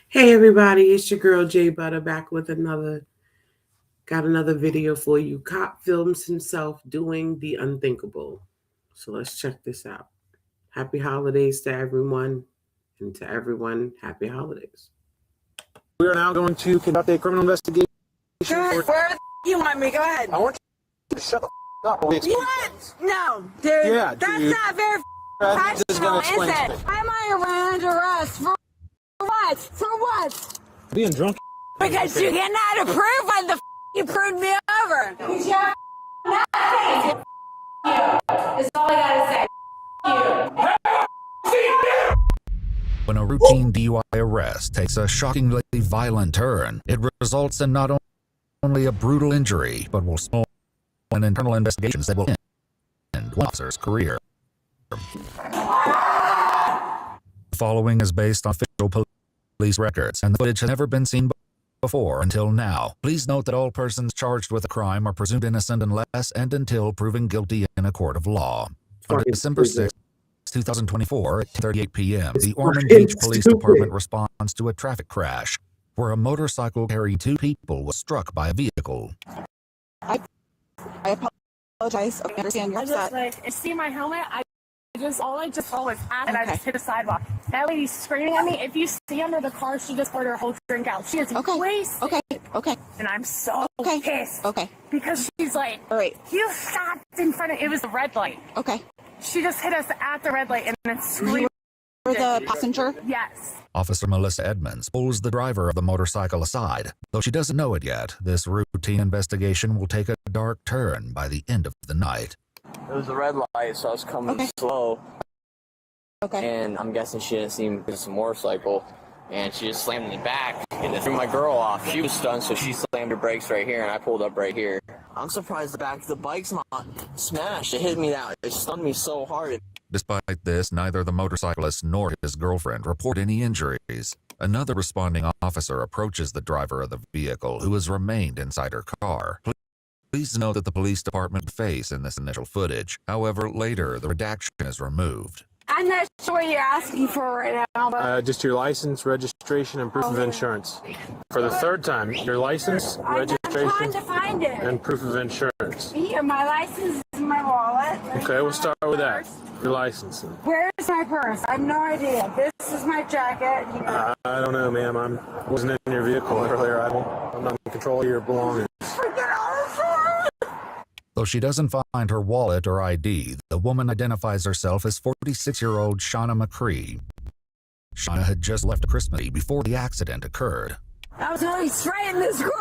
Hey everybody, it's your girl Jay Butter back with another video for you. Cop films himself doing the unthinkable. So let's check this out. Happy holidays to everyone, and to everyone, happy holidays. We are now going to conduct a criminal investigation. Go ahead. Where the you want me? Go ahead. I want you to shut the up. What? No, dude. Yeah, that's dude. not very professional, is it? Why am I around arrest? For what? For what? Being drunk. Because you cannot approve when the you proved me over. Because you nothing. That's all I gotta say. When a routine DUI arrest takes a shockingly violent turn, it results in not only a brutal injury, but will spawn internal investigations that will end one officer's career. The following is based on official police records, and the footage has never been seen before until now. Please note that all persons charged with a crime are presumed innocent unless and until proven guilty in a court of law. On December 6th, 2024 at 10:38 p.m., the Ormond Beach Police Department responds to a traffic crash where a motorcycle carrying two people was struck by a vehicle. I apologize. I understand you're upset. See my helmet? All I just saw was ass, and I just hit the sidewalk. That lady's screaming at me. If you see under the car, she just poured her whole drink out. She is wasted. Okay. And I'm so pissed. Okay. Because she's like, all right. You stopped in front of, it was the red light. Okay. She just hit us at the red light and then screamed. You were the passenger? Yes. Officer Melissa Edmonds pulls the driver of the motorcycle aside. Though she doesn't know it yet, this routine investigation will take a dark turn by the end of the night. It was a red light, so I was coming slow. Okay. And I'm guessing she didn't see me because it's a motorcycle. And she just slammed me back and it threw my girl off. She was stunned, so she slammed her brakes right here, and I pulled up right here. I'm surprised the back of the bike's not smashed. It hit me that. It stunned me so hard. Despite this, neither the motorcyclist nor his girlfriend report any injuries. Another responding officer approaches the driver of the vehicle, who has remained inside her car. Please note that the police department face in this initial footage. However, later, the redaction is removed. I'm not sure what you're asking for right now, but... Just your license, registration, and proof of insurance. For the third time, your license, registration, I'm trying to find it. and proof of insurance. Here, my license is in my wallet. Okay, we'll start with that. Your license. Where's my purse? I have no idea. This is my jacket. I don't know, ma'am. I wasn't in your vehicle earlier. I'm not in control of your belongings. Though she doesn't find her wallet or ID, the woman identifies herself as 46-year-old Shauna McCree. Shauna had just left a Christmas tree before the accident occurred. I was going straight and this girl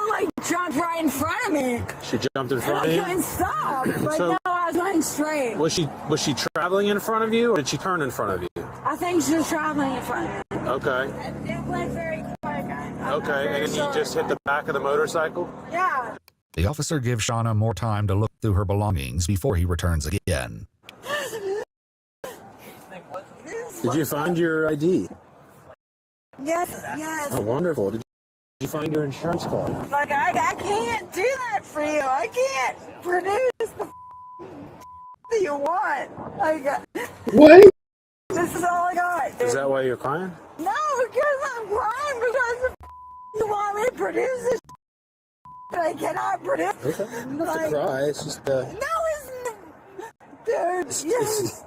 jumped right in front of me. She jumped in front of I you? couldn't stop. So, no, I was going straight. Was she traveling in front of you, or did she turn in front of you? I think she was traveling in front of me. Okay. It went very quick. Okay, and you just hit the back of the motorcycle? Yeah. The officer gives Shauna more time to look through her belongings before he returns again. Did you find your ID? Yes. Oh, wonderful. Did you find your insurance card? Like, I can't do that for you. I can't produce the that you want. What? This is all I got. Is that why you're crying? No, because I'm crying because you want me to produce this but I cannot produce. Okay. You don't have to cry. It's just No, it's dude. Yes.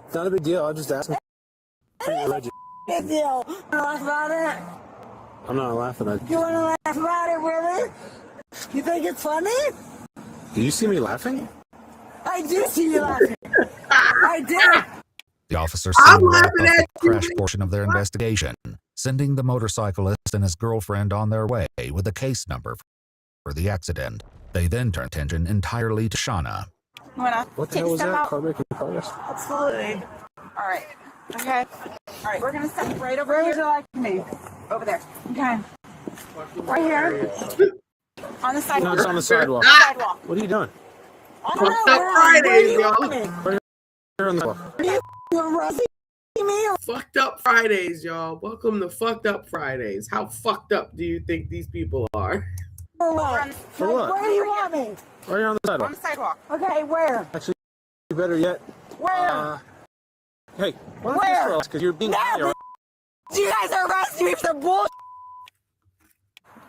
It's not a big deal. I'm just asking for your registration. Big deal. You wanna laugh about it? I'm not laughing at You wanna laugh about it, really? You think it's funny? Do you see me laughing? I do see you laughing. I do. The officer seemed to wrap up the crash portion of their investigation, sending the motorcyclist and his girlfriend on their way with a case number for the accident. They then turned attention entirely to Shauna. What the hell was that? Car breaking progress? Absolutely. All right. Okay. All right, we're gonna step right over Where here. would you like me? Over there. Okay. Right here. On the sidewalk. No, it's on the sidewalk. Sidewalk. What are you doing? Fucked up Fridays, y'all. Here on the sidewalk. You're rushing me. Fucked up Fridays, y'all. Welcome to Fucked Up Fridays. How fucked up do you think these people are? For what? For what? Where do you want me? Right here on the On sidewalk. the sidewalk. Okay, where? Actually, better yet. Where? Hey, why don't you Where? just relax? Because you're being. No, you guys are arresting me for bullshit.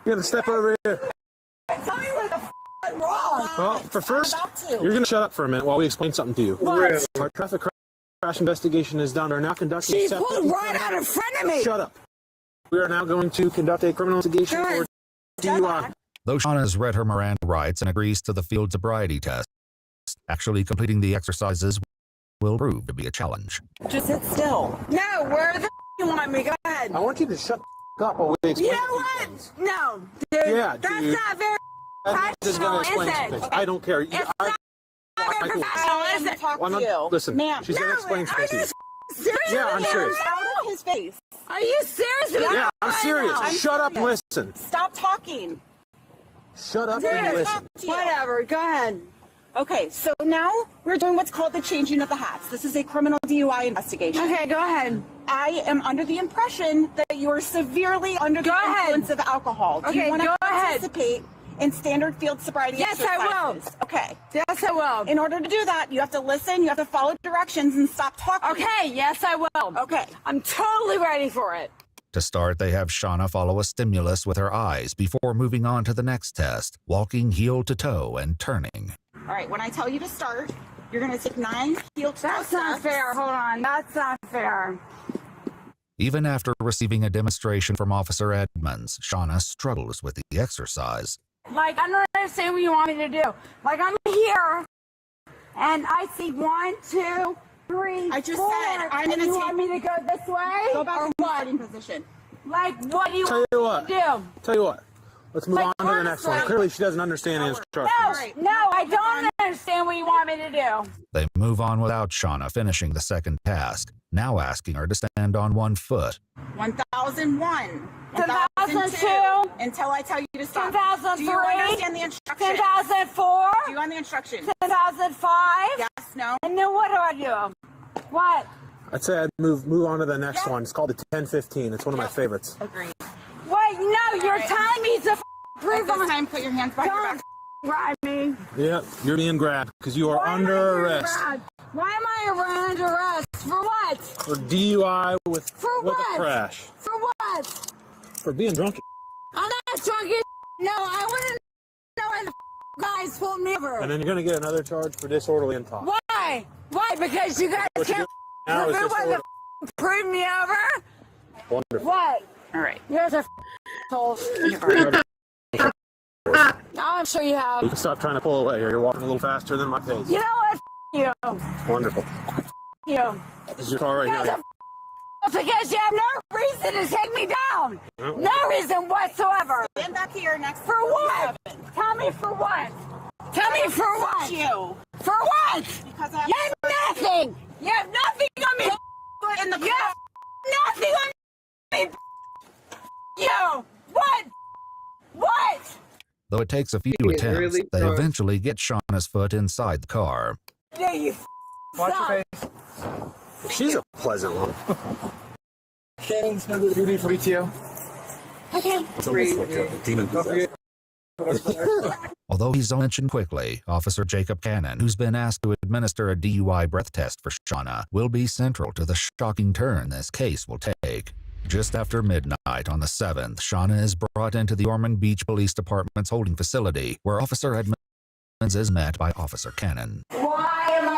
You're gonna step over here. Tell me what the f went wrong. Well, for first, I'm about to. you're gonna shut up for a minute while we explain something to you. What? Our traffic crash investigation is done. We're now conducting. She a separate- pulled right out in front of me. Shut up. We are now going to conduct a criminal investigation for DUI. Though Shauna has read her Miranda rights and agrees to the field sobriety test, actually completing the exercises will prove to be a challenge. Just sit still. No, where the f you want me? Go ahead. I want you to shut up while we explain You know what? things. No, dude. Yeah, That's dude. not very I'm just gonna explain Professional, some is things. it? I don't care. It's not very professional, is it? Talk Well, to I'm you. not, listen, Ma'am. she's gonna explain some Are things. you serious? Yeah, I'm serious. Out of his face. Are you serious? with me Yeah, I'm right serious. now? Shut up and listen. Stop talking. Shut up and Serious. listen. Whatever. Go ahead. Okay, so now we're doing what's called the changing of the hats. This is a criminal DUI investigation. Okay, go ahead. I am under the impression that you are severely under the Go ahead. influence of alcohol. Do Okay, you want go to ahead. participate in standard field sobriety Yes, I will. exercises? Okay. Yes, I will. In order to do that, you have to listen, you have to follow directions, and stop talking. Okay, yes, I will. Okay. I'm totally ready for it. To start, they have Shauna follow a stimulus with her eyes before moving on to the next test, walking heel to toe and turning. All right, when I tell you to start, you're going to take 9 heel to toe That's not steps. fair. Hold on. That's not fair. Even after receiving a demonstration from Officer Edmonds, Shauna struggles with the exercise. Like, I don't understand what you want me to do. Like, I'm here, and I see 1, 2, 3, I just 4, said I'm and gonna you take- want me to go this way? Go back or in the what? starting position. Like, what do you Tell want you me what. to do? Tell you what. Let's move Like, on to the next one. honestly. Clearly, she doesn't understand the instructions. No, I don't understand what you want me to do. They move on without Shauna finishing the second task, now asking her to stand on one foot. 1001. 1002. Until I tell you to stop. 1003. Do you understand the instructions? 10,004. Do you want the instructions? 10,005. Yes, no. And then what do I do? What? I'd say I'd move on to the next one. It's called the 1015. It's one of my favorites. Agreed. Wait, no, you're telling me to prove This on. time, put your hands behind your Don't back. grab me. Yep, you're being grabbed because you are Why am I under being arrest grabbed? Why am I under arrest? For what? for DUI with For with what? a crash. For what? For being drunk. I'm not drunk. No, I wouldn't know when the guys pulled me over. And then you're going to get another charge for disorderly intox. Why? Why? Because you guys What you can't do now is prove when disorderly. the pulled me over? Wonderful. What? All right. You guys are assholes. Now I'm sure you have. You can stop trying to pull away here. You're walking a little faster than my pace. You know what? You. Wonderful. You. This is your car right Because here. because you have no reason to take me down. No. No reason whatsoever. Stand back here next to For what? Tell me for what? Tell me for what? you. For what? Because I You have nothing. You have nothing on me. in the You have nothing on me. You. What? What? Though it takes a few He is attempts, really they drunk. eventually get Shauna's foot inside the car. Yeah, you. Watch Stop. your face. She's a pleasant one. You need for BTO? Although he's mentioned quickly, Officer Jacob Cannon, who's been asked to administer a DUI breath test for Shauna, will be central to the shocking turn this case will take. Just after midnight on the 7th, Shauna is brought into the Ormond Beach Police Department's holding facility, where Officer Edmonds is met by Officer Cannon. Why am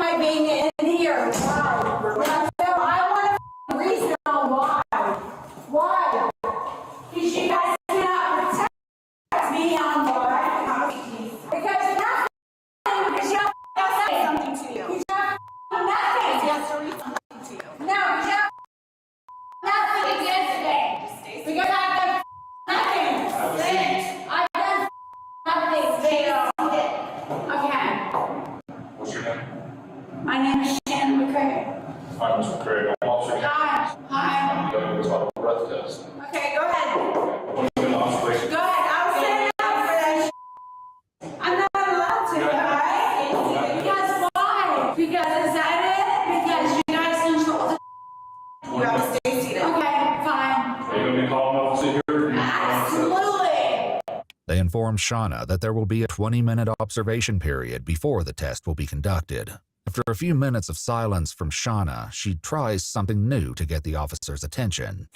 I being in here? Why? I want a reason on why. Why? Because you guys cannot protect me on why. Because nothing. Because you have nothing. something to you. You have nothing. Yes, there is something to you. No, you have nothing against me. Because I've done nothing. I've done nothing. Okay. What's your name? My name is Shannon McCrae. Hi, Mr. Craig. I'm They inform Shauna that there will be a 20-minute observation period before the test will be conducted. After a few minutes of silence from Shauna, she tries something new to get the officer's attention.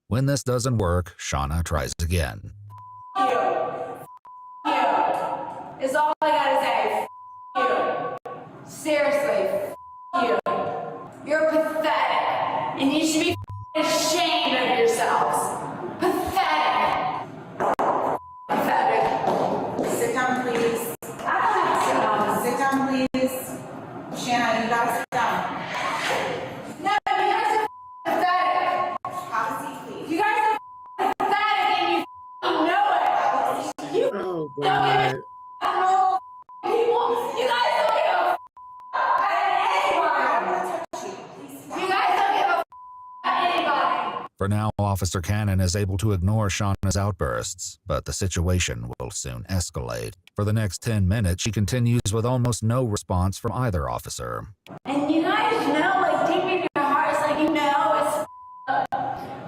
When this doesn't work, Shauna tries again. You. Is all I gotta say. You. Seriously. You. You're pathetic. And you should be ashamed of yourselves. Pathetic. Pathetic. Sit down, please. I don't have to sit down. Sit down, please. Shanna, you gotta sit down. No, you guys are pathetic. Have a seat, please. You guys are pathetic and you know it. You Oh, don't give God. a normal people. You guys don't give a anybody. You guys don't give a anybody. For now, Officer Cannon is able to ignore Shauna's outbursts, but the situation will soon escalate. For the next 10 minutes, she continues with almost no response from either officer. And you guys know, like deep in your hearts, like you know it's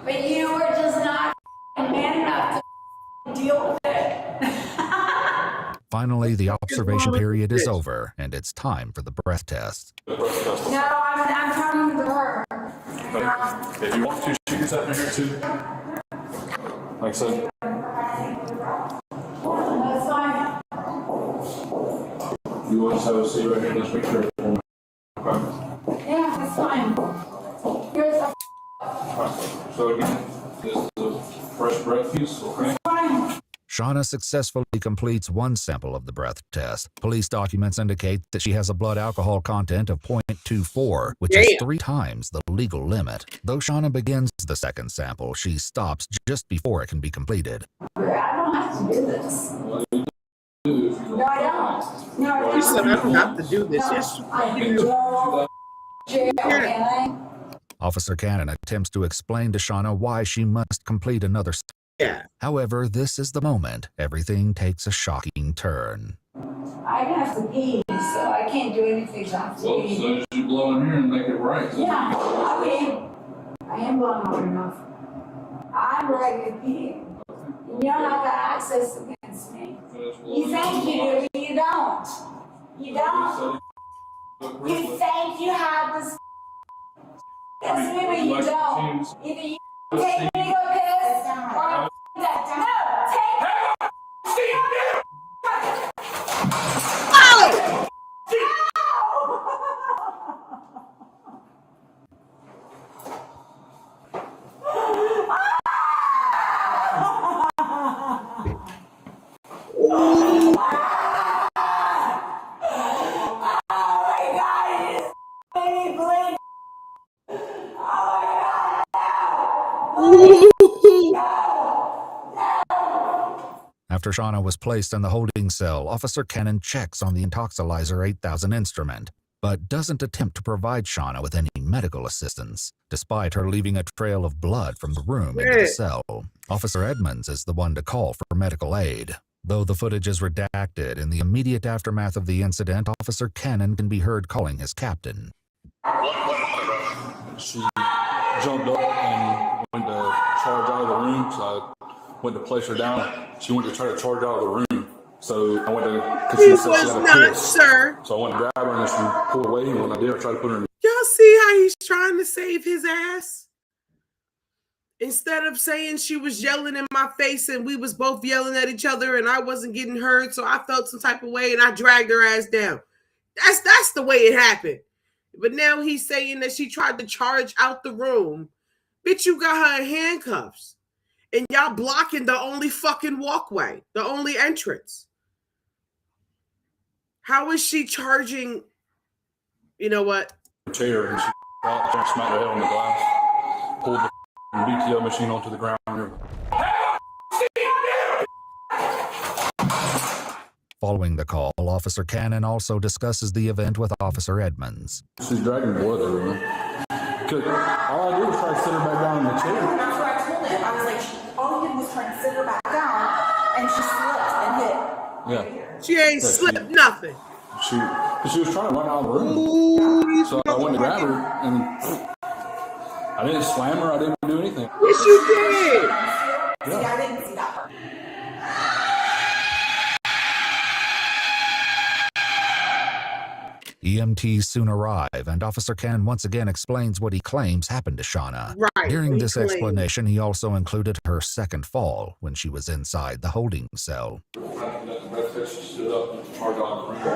but you are just not man enough to deal with it. Finally, the observation period is over, and it's time for the breath test. No, I'm talking to her. If you want to, she can sit in here too. Like I said, That's fine. you always have a seat right here. Just make sure. Okay. Yeah, that's fine. Here's a So again, this is a fresh breath piece, okay? fine. Shauna successfully completes one sample of the breath test. Police documents indicate that she has a blood alcohol content of 0.24, which is 3 times the legal limit. Though Shauna begins the second sample, she stops just before it can be completed. I don't have to do this. No, I don't. No, I She said, I don't. don't have to do this. Yes, I you do. go jail, can I? Officer Cannon attempts to explain to Shauna why she must complete another sample. Yeah. However, this is the moment everything takes a shocking turn. I have to pee, so I can't do anything. I have to Well, as pee. soon as you blow in here and make it right. Yeah, I am blowing hard enough. I'm ready to pee. You don't have the access against me. You think you do, but you don't. You don't. You think you have this against me, but you don't. Either you take me to go piss, or I'm that. No, take After Shauna was placed in the holding cell, Officer Cannon checks on the Intoxilizer 8000 instrument, but doesn't attempt to provide Shauna with any medical assistance, despite her leaving a trail of blood from the room into the cell. Officer Edmonds is the one to call for medical aid. Though the footage is redacted, in the immediate aftermath of the incident, Officer Cannon can be heard calling his captain. She jumped up and went to charge out of the room, so I went to place her down. She went to try to charge out of the room, so I went to, because He she said she was had a not, piss. sir. So I went to grab her and she pulled away, and when I did, I tried to put her in. Y'all see how he's trying to save his ass? Instead of saying she was yelling in my face and we was both yelling at each other and I wasn't getting heard, so I felt some type of way and I dragged her ass down. That's the way it happened. But now he's saying that she tried to charge out the room. Bitch, you got her in handcuffs. And y'all blocking the only fucking walkway, the only entrance. How is she charging? You know what? Chair, and she smacked her head on the glass, pulled the BTO machine onto the ground. Following the call, Officer Cannon also discusses the event with Officer Edmonds. She's dragging blood everywhere. Cause all I did was try to sit her back down in the chair. That's what I told him. I was like, all you did was try to sit her back down, and she slipped and hit. Yeah. She ain't Yeah, slipped nothing. She 'Cause she was trying to run out of the room. So I went to grab her, and I didn't slam her. I didn't do anything. Yes, you did. See, I didn't see that part. EMTs soon arrive, and Officer Cannon once again explains what he claims happened to Shauna. Right. During he this claimed- explanation, he also included her second fall when she was inside the holding cell. Stood up and charged out of the room.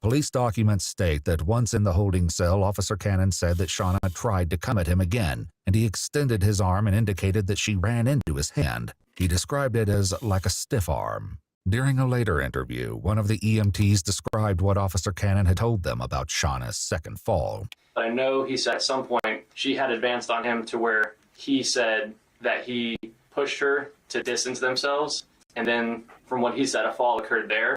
Police documents state that once in the holding cell, Officer Cannon said that Shauna tried to come at him again, and he extended his arm and indicated that she ran into his hand. He described it as like a stiff arm. During a later interview, one of the EMTs described what Officer Cannon had told them about Shauna's second fall. I know he said at some point she had advanced on him to where he said that he pushed her to distance themselves, and then from what he said, a fall occurred there.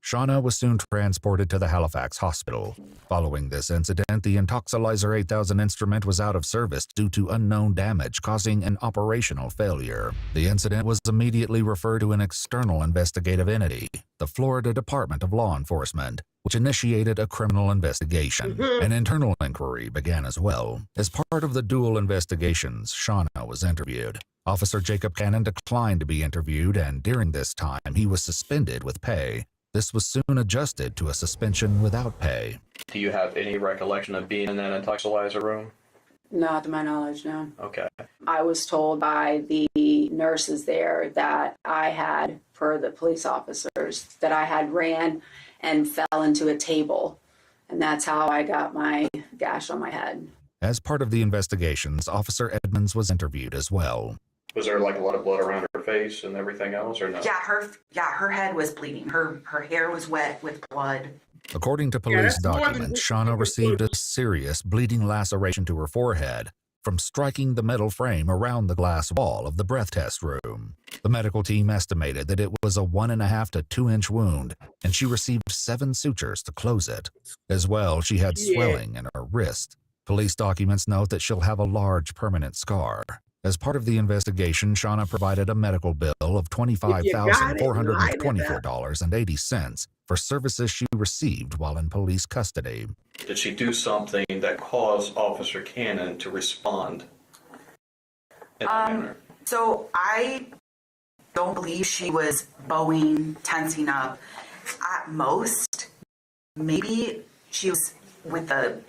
Shauna was soon transported to the Halifax hospital. Following this incident, the Intoxilizer 8000 instrument was out of service due to unknown damage, causing an operational failure. The incident was immediately referred to an external investigative entity, the Florida Department of Law Enforcement, which initiated a criminal investigation. An internal inquiry began as well. As part of the dual investigations, Shauna was interviewed. Officer Jacob Cannon declined to be interviewed, and during this time, he was suspended with pay. This was soon adjusted to a suspension without pay. Do you have any recollection of being in that intoxilizer room? Not to my knowledge, no. Okay. I was told by the nurses there that I had, for the police officers, that I had ran and fell into a table. And that's how I got my gash on my head. As part of the investigations, Officer Edmonds was interviewed as well. Was there like a lot of blood around her face and everything else, or no? Her head was bleeding. Her hair was wet with blood. According to police that's more than documents, just Shauna bleeding. received a serious bleeding laceration to her forehead from striking the metal frame around the glass wall of the breath test room. The medical team estimated that it was a 1.5 to 2 inch wound, and she received 7 sutures to close it. As well, she had swelling in her wrist. Police documents note that she'll have a large permanent scar. As part of the investigation, Shauna provided a medical bill of $25,424.80 for services she received while in police custody. Did she do something that caused Officer Cannon to respond in that manner? So I don't believe she was bowing, tensing up. At most, maybe she was with her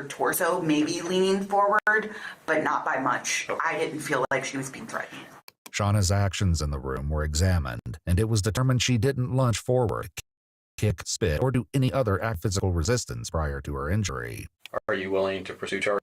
torso maybe leaning forward, but not by much. I didn't feel like she was being threatened. Shauna's actions in the room were examined, and it was determined she didn't lunge forward, kick, spit, or do any other act of physical resistance prior to her injury. Are you willing to pursue charges?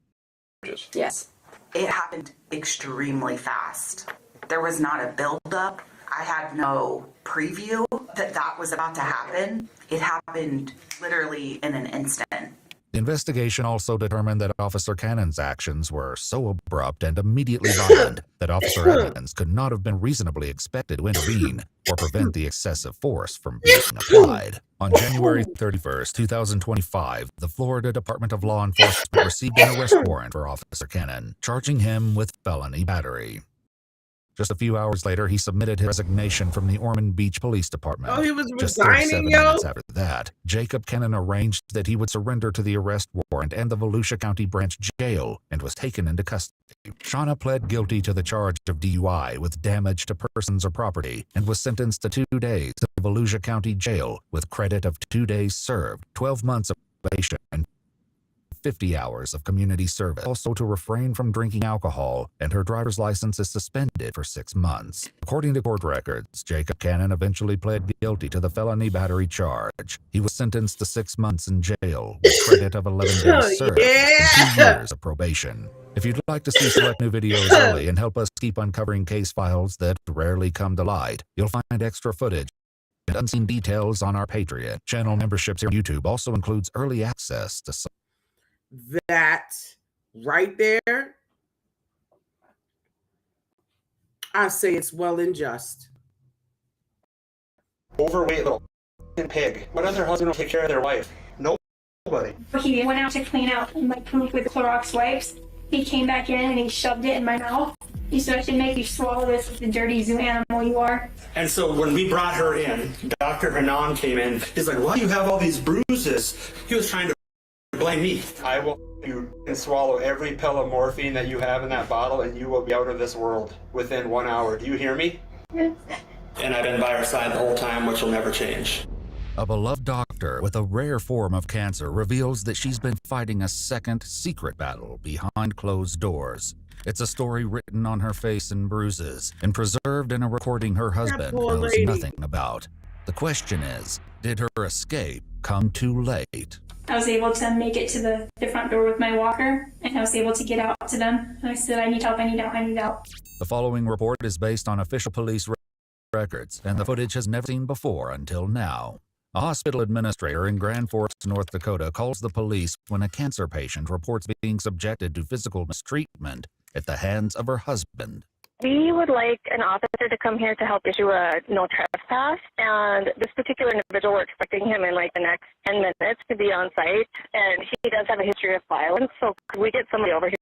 Yes. It happened extremely fast. There was not a build-up. I had no preview that was about to happen. It happened literally in an instant. The investigation also determined that Officer Cannon's actions were so abrupt and immediately violent that Officer Edmonds could not have been reasonably expected to intervene or prevent the excessive force from being applied. On January 31st, 2025, the Florida Department of Law Enforcement received an arrest warrant for Officer Cannon, charging him with felony battery. Just a few hours later, he submitted his resignation from the Ormond Beach Police Department. Oh, he was Just resigning, 37 yo? minutes after that, Jacob Cannon arranged that he would surrender to the arrest warrant and the Volusia County Branch Jail and was taken into custody. Shauna pled guilty to the charge of DUI with damage to persons or property and was sentenced to 2 days in the Volusia County Jail with credit of 2 days served, 12 months of probation, and 50 hours of community service. Also to refrain from drinking alcohol, and her driver's license is suspended for 6 months. According to court records, Jacob Cannon eventually pled guilty to the felony battery charge. He was sentenced to 6 months in jail with credit of 11 days served and 2 years of probation. If you'd like to see select new videos early and help us keep uncovering case files that rarely come to light, you'll find extra footage and unseen details on our Patreon. Channel memberships here on YouTube also includes early access to some That right there, I say it's well and just. Overweight little pig. What other husband will take care of their wife? Nobody. He went out to clean out like poop with Clorox wipes, He came back in and he shoved it in my mouth. He said, I should make you swallow this with the dirty zoo animal you are. And so when we brought her in, Dr. Hanan came in. He's like, why do you have all these bruises? He was trying to blame me. I will you can swallow every pill of morphine that you have in that bottle and you will be out of this world within 1 hour. Do you hear me? Yes. And I've been by her side the whole time, which will never change. A beloved doctor with a rare form of cancer reveals that she's been fighting a second secret battle behind closed doors. It's a story written on her face in bruises and preserved in a recording her husband knows nothing about. The question is, did her escape come too late? I was able to make it to the front door with my walker, and I was able to get out to them. And I said, I need help, I need out, I need out. The following report is based on official police records, and the footage has never been seen before until now. A hospital administrator in Grand Forks, North Dakota, calls the police when a cancer patient reports being subjected to physical mistreatment at the hands of her husband. We would like an officer to come here to help issue a no trespass, and this particular individual, we're expecting him in like the next 10 minutes to be on site, and he does have a history of violence, so could we get somebody over here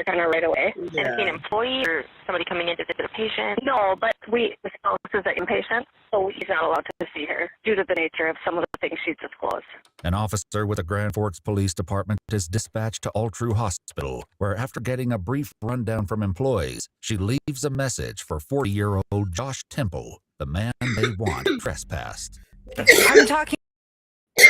kind of right away? Yeah. And is he an employee or somebody coming in to visit a patient? No, but the spouse is an inpatient, so he's not allowed to see her due to the nature of some of the things she's disclosed. An officer with the Grand Forks Police Department is dispatched to Altru Hospital, where after getting a brief rundown from employees, she leaves a message for 40-year-old Josh Temple, the man they want trespassed. I'm talking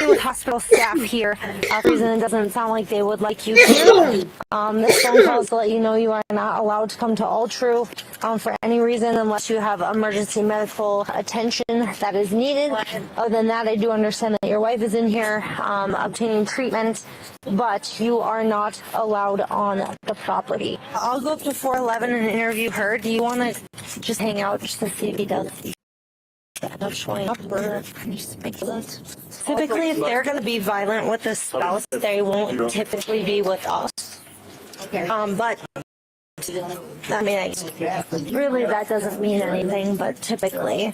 with hospital staff here. For reason it doesn't sound like they would like you here. This phone call is to let you know you are not allowed to come to Altru for any reason unless you have emergency medical attention that is needed. Other than that, I do understand that your wife is in here obtaining treatment, but you are not allowed on the property. I'll go up to 411 and interview her. Do you want to just hang out just to see if he does? Not showing up or typically if they're going to be violent with the spouse, they won't typically be with us. But I mean, really that doesn't mean anything, but typically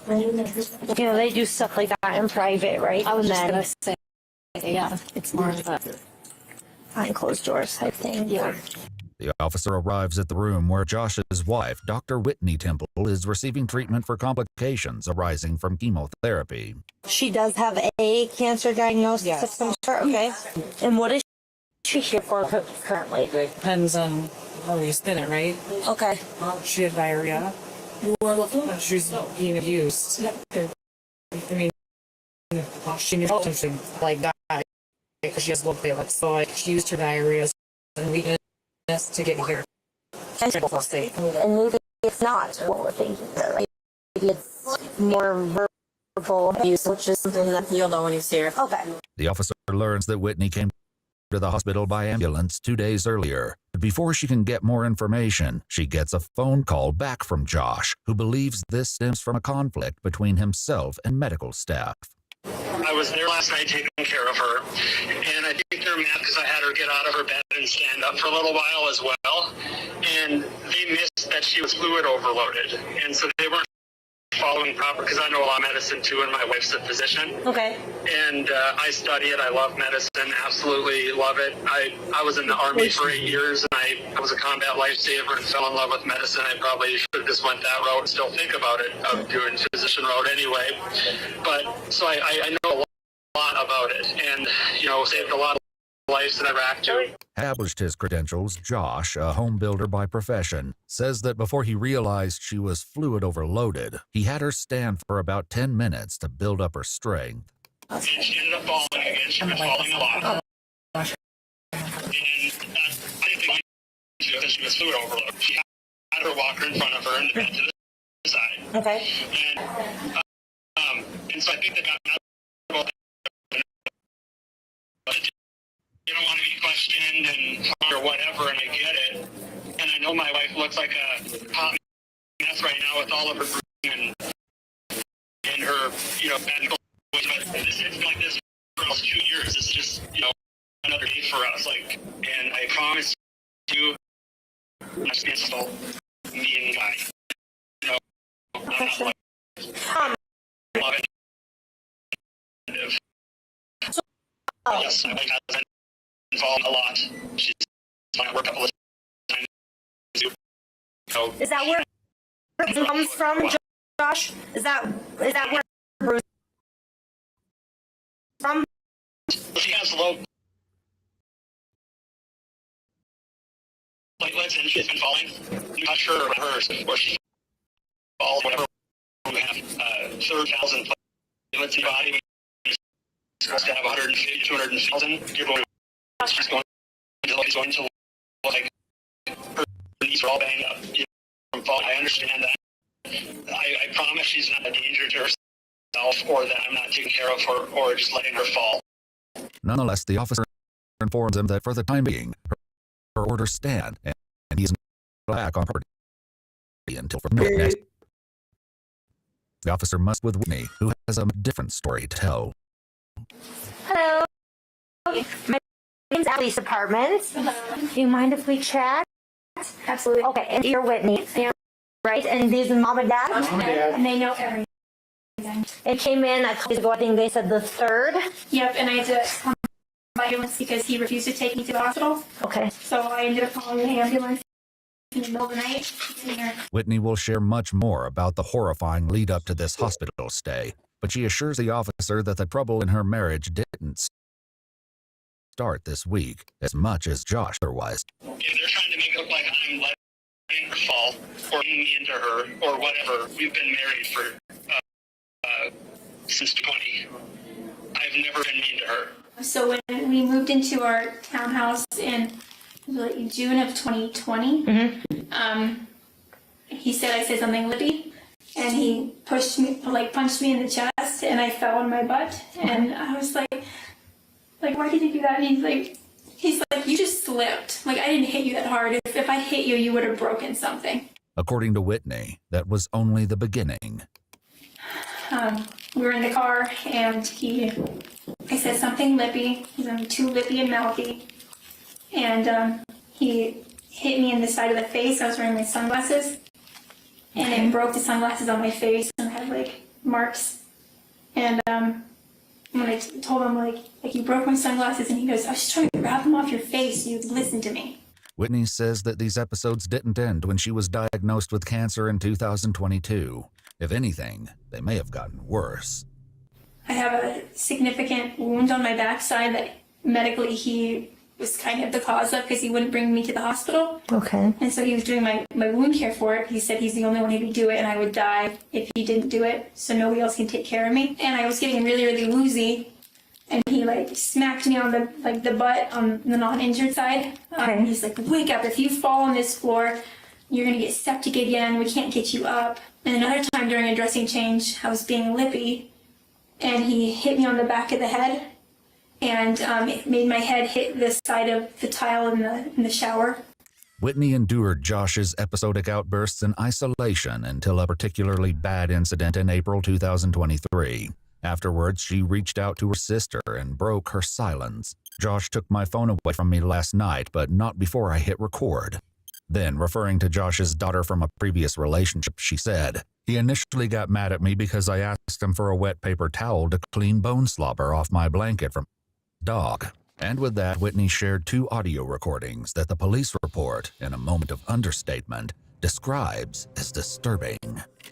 they do stuff like that in private, right? I was just gonna say, yeah, it's more of a behind closed doors type thing. Yeah. The officer arrives at the room where Josh's wife, Dr. Whitney Temple, is receiving treatment for complications arising from chemotherapy. She does have a cancer diagnosis of some sort, okay. And what is she here for currently? Depends on how you spin it, right? Okay. She had diarrhea. She's being abused. I mean, she knew something like that because she has low platelets. So like, she used her diarrhea and weakness to get here. And maybe it's not what we're thinking, right? Maybe it's more verbal abuse, which is something that you'll know when you see her. Okay. The officer learns that Whitney came to the hospital by ambulance 2 days earlier. But before she can get more information, she gets a phone call back from Josh, who believes this stems from a conflict between himself and medical staff. I was there last night taking care of her, and I think they're mad because I had her get out of her bed and stand up for a little while as well, and they missed that she was fluid overloaded, and so they weren't following proper, because I know a lot of medicine too, and my wife's a physician. Okay. And I study it. I love medicine, absolutely love it. I was in the Army for 8 years, and I was a combat lifesaver and fell in love with medicine. I probably should have just went that route and still think about it, of doing physician route anyway. But, so I know a lot about it, and, saved a lot of lives in Iraq too. Established his credentials, Josh, a home builder by profession, says that before he realized she was fluid overloaded, he had her stand for about 10 minutes to build up her strength. And she ended up falling again. She was falling a lot. And I didn't think she was fluid overload. She had her walker in front of her and the bed to the side. Okay. And so I think they got medical. You don't want to be questioned or whatever, and I get it. And I know my wife looks like a hot mess right now with all of her bruising and her, bad clothes. But it's been like this for almost 2 years. It's just, another day for us. And I promise you, I'm just going to stall me and the guy. I'm not like, yes, my wife has involved a lot. She's my work a couple of times. So, Is that where it comes from, Josh? Is that where Bruce from? she has low platelets and she's been falling. I'm not sure of hers or she falls, whatever. You have 30,000 platelets in your body. You're supposed to have 150, 200,000. You're going to look like her knees are all banged up. From fall. I understand that. I promise she's not a danger to herself or that I'm not taking care of her or just letting her fall. Nonetheless, the officer informs him that for the time being, her orders stand, and he is back on property until for next. The officer must with Whitney, who has a different story to tell. Hello. My name's Police Department. Do you mind if we chat? Absolutely. Okay, and you're Whitney, right? And these are mom and dad? Mom and dad. And they know everything. It came in, I think they said the 3rd. Yep, and I had to call the ambulance because he refused to take me to the hospital. Okay. So I ended up calling the ambulance in the middle of the night. Whitney will share much more about the horrifying lead up to this hospital stay, but she assures the officer that the trouble in her marriage didn't start this week as much as Josh was. If they're trying to make it look like I'm letting her fall or bringing me into her or whatever, we've been married for since 20. I've never been mean to her. So when we moved into our townhouse in June of 2020, he said I said something lippy, and he punched me in the chest, and I fell on my butt, and I was like, why did you do that? And he's like, you just slipped. Like, I didn't hit you that hard. If I hit you, you would have broken something. According to Whitney, that was only the beginning. We were in the car, and I said something lippy. I'm too lippy and mouthy. And he hit me in the side of the face. I was wearing my sunglasses, and it broke the sunglasses on my face, and I had marks. And when I told him you broke my sunglasses, and he goes, I was just trying to grab them off your face so you'd listen to me. Whitney says that these episodes didn't end when she was diagnosed with cancer in 2022. If anything, they may have gotten worse. I have a significant wound on my backside that medically he was kind of the cause of because he wouldn't bring me to the hospital. Okay. And so he was doing my wound care for it. He said he's the only one who could do it and I would die if he didn't do it, so nobody else can take care of me. And I was getting really, really woozy, and he smacked me on the butt on the non-injured side. He's like, wake up, if you fall on this floor, you're gonna get septic again, we can't get you up. And another time during a dressing change, I was being lippy, and he hit me on the back of the head, and it made my head hit the side of the tile in the shower. Whitney endured Josh's episodic outbursts in isolation until a particularly bad incident in April 2023. Afterwards, she reached out to her sister and broke her silence. Josh took my phone away from me last night, but not before I hit record. Then, referring to Josh's daughter from a previous relationship, she said, he initially got mad at me because I asked him for a wet paper towel to clean bone slobber off my blanket from dog. And with that, Whitney shared 2 audio recordings that the police report, in a moment of understatement, describes as disturbing.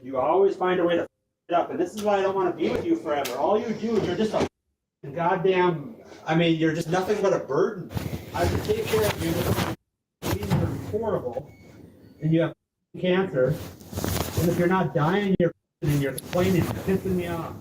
You always find a way to f it up, and this is why I don't want to be with you forever. All you do is you're just a goddamn, you're just nothing but a burden. I have to take care of you. You're horrible, and you have cancer, and if you're not dying, you're complaining, you're pissing me off.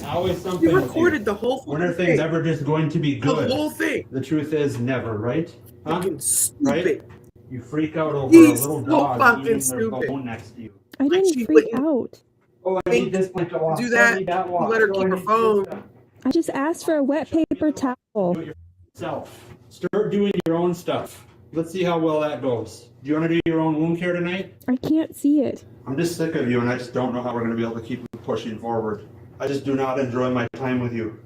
Always something. You recorded the whole thing. When are things ever just going to be good? The whole thing. The truth is never, right? Huh? Stupid. Right? You freak out over He's a little so dog fucking eating their stupid. bone next to you. I didn't freak out. Oh, I need this one to walk. Do that. I need that walk. You let her Oh, keep I her need phone. this stuff. I just asked for a wet paper towel. Do it yourself. Start doing your own stuff. Let's see how well that goes. Do you want to do your own wound care tonight? I can't see it. I'm just sick of you, and I just don't know how we're going to be able to keep pushing forward. I just do not enjoy my time with you.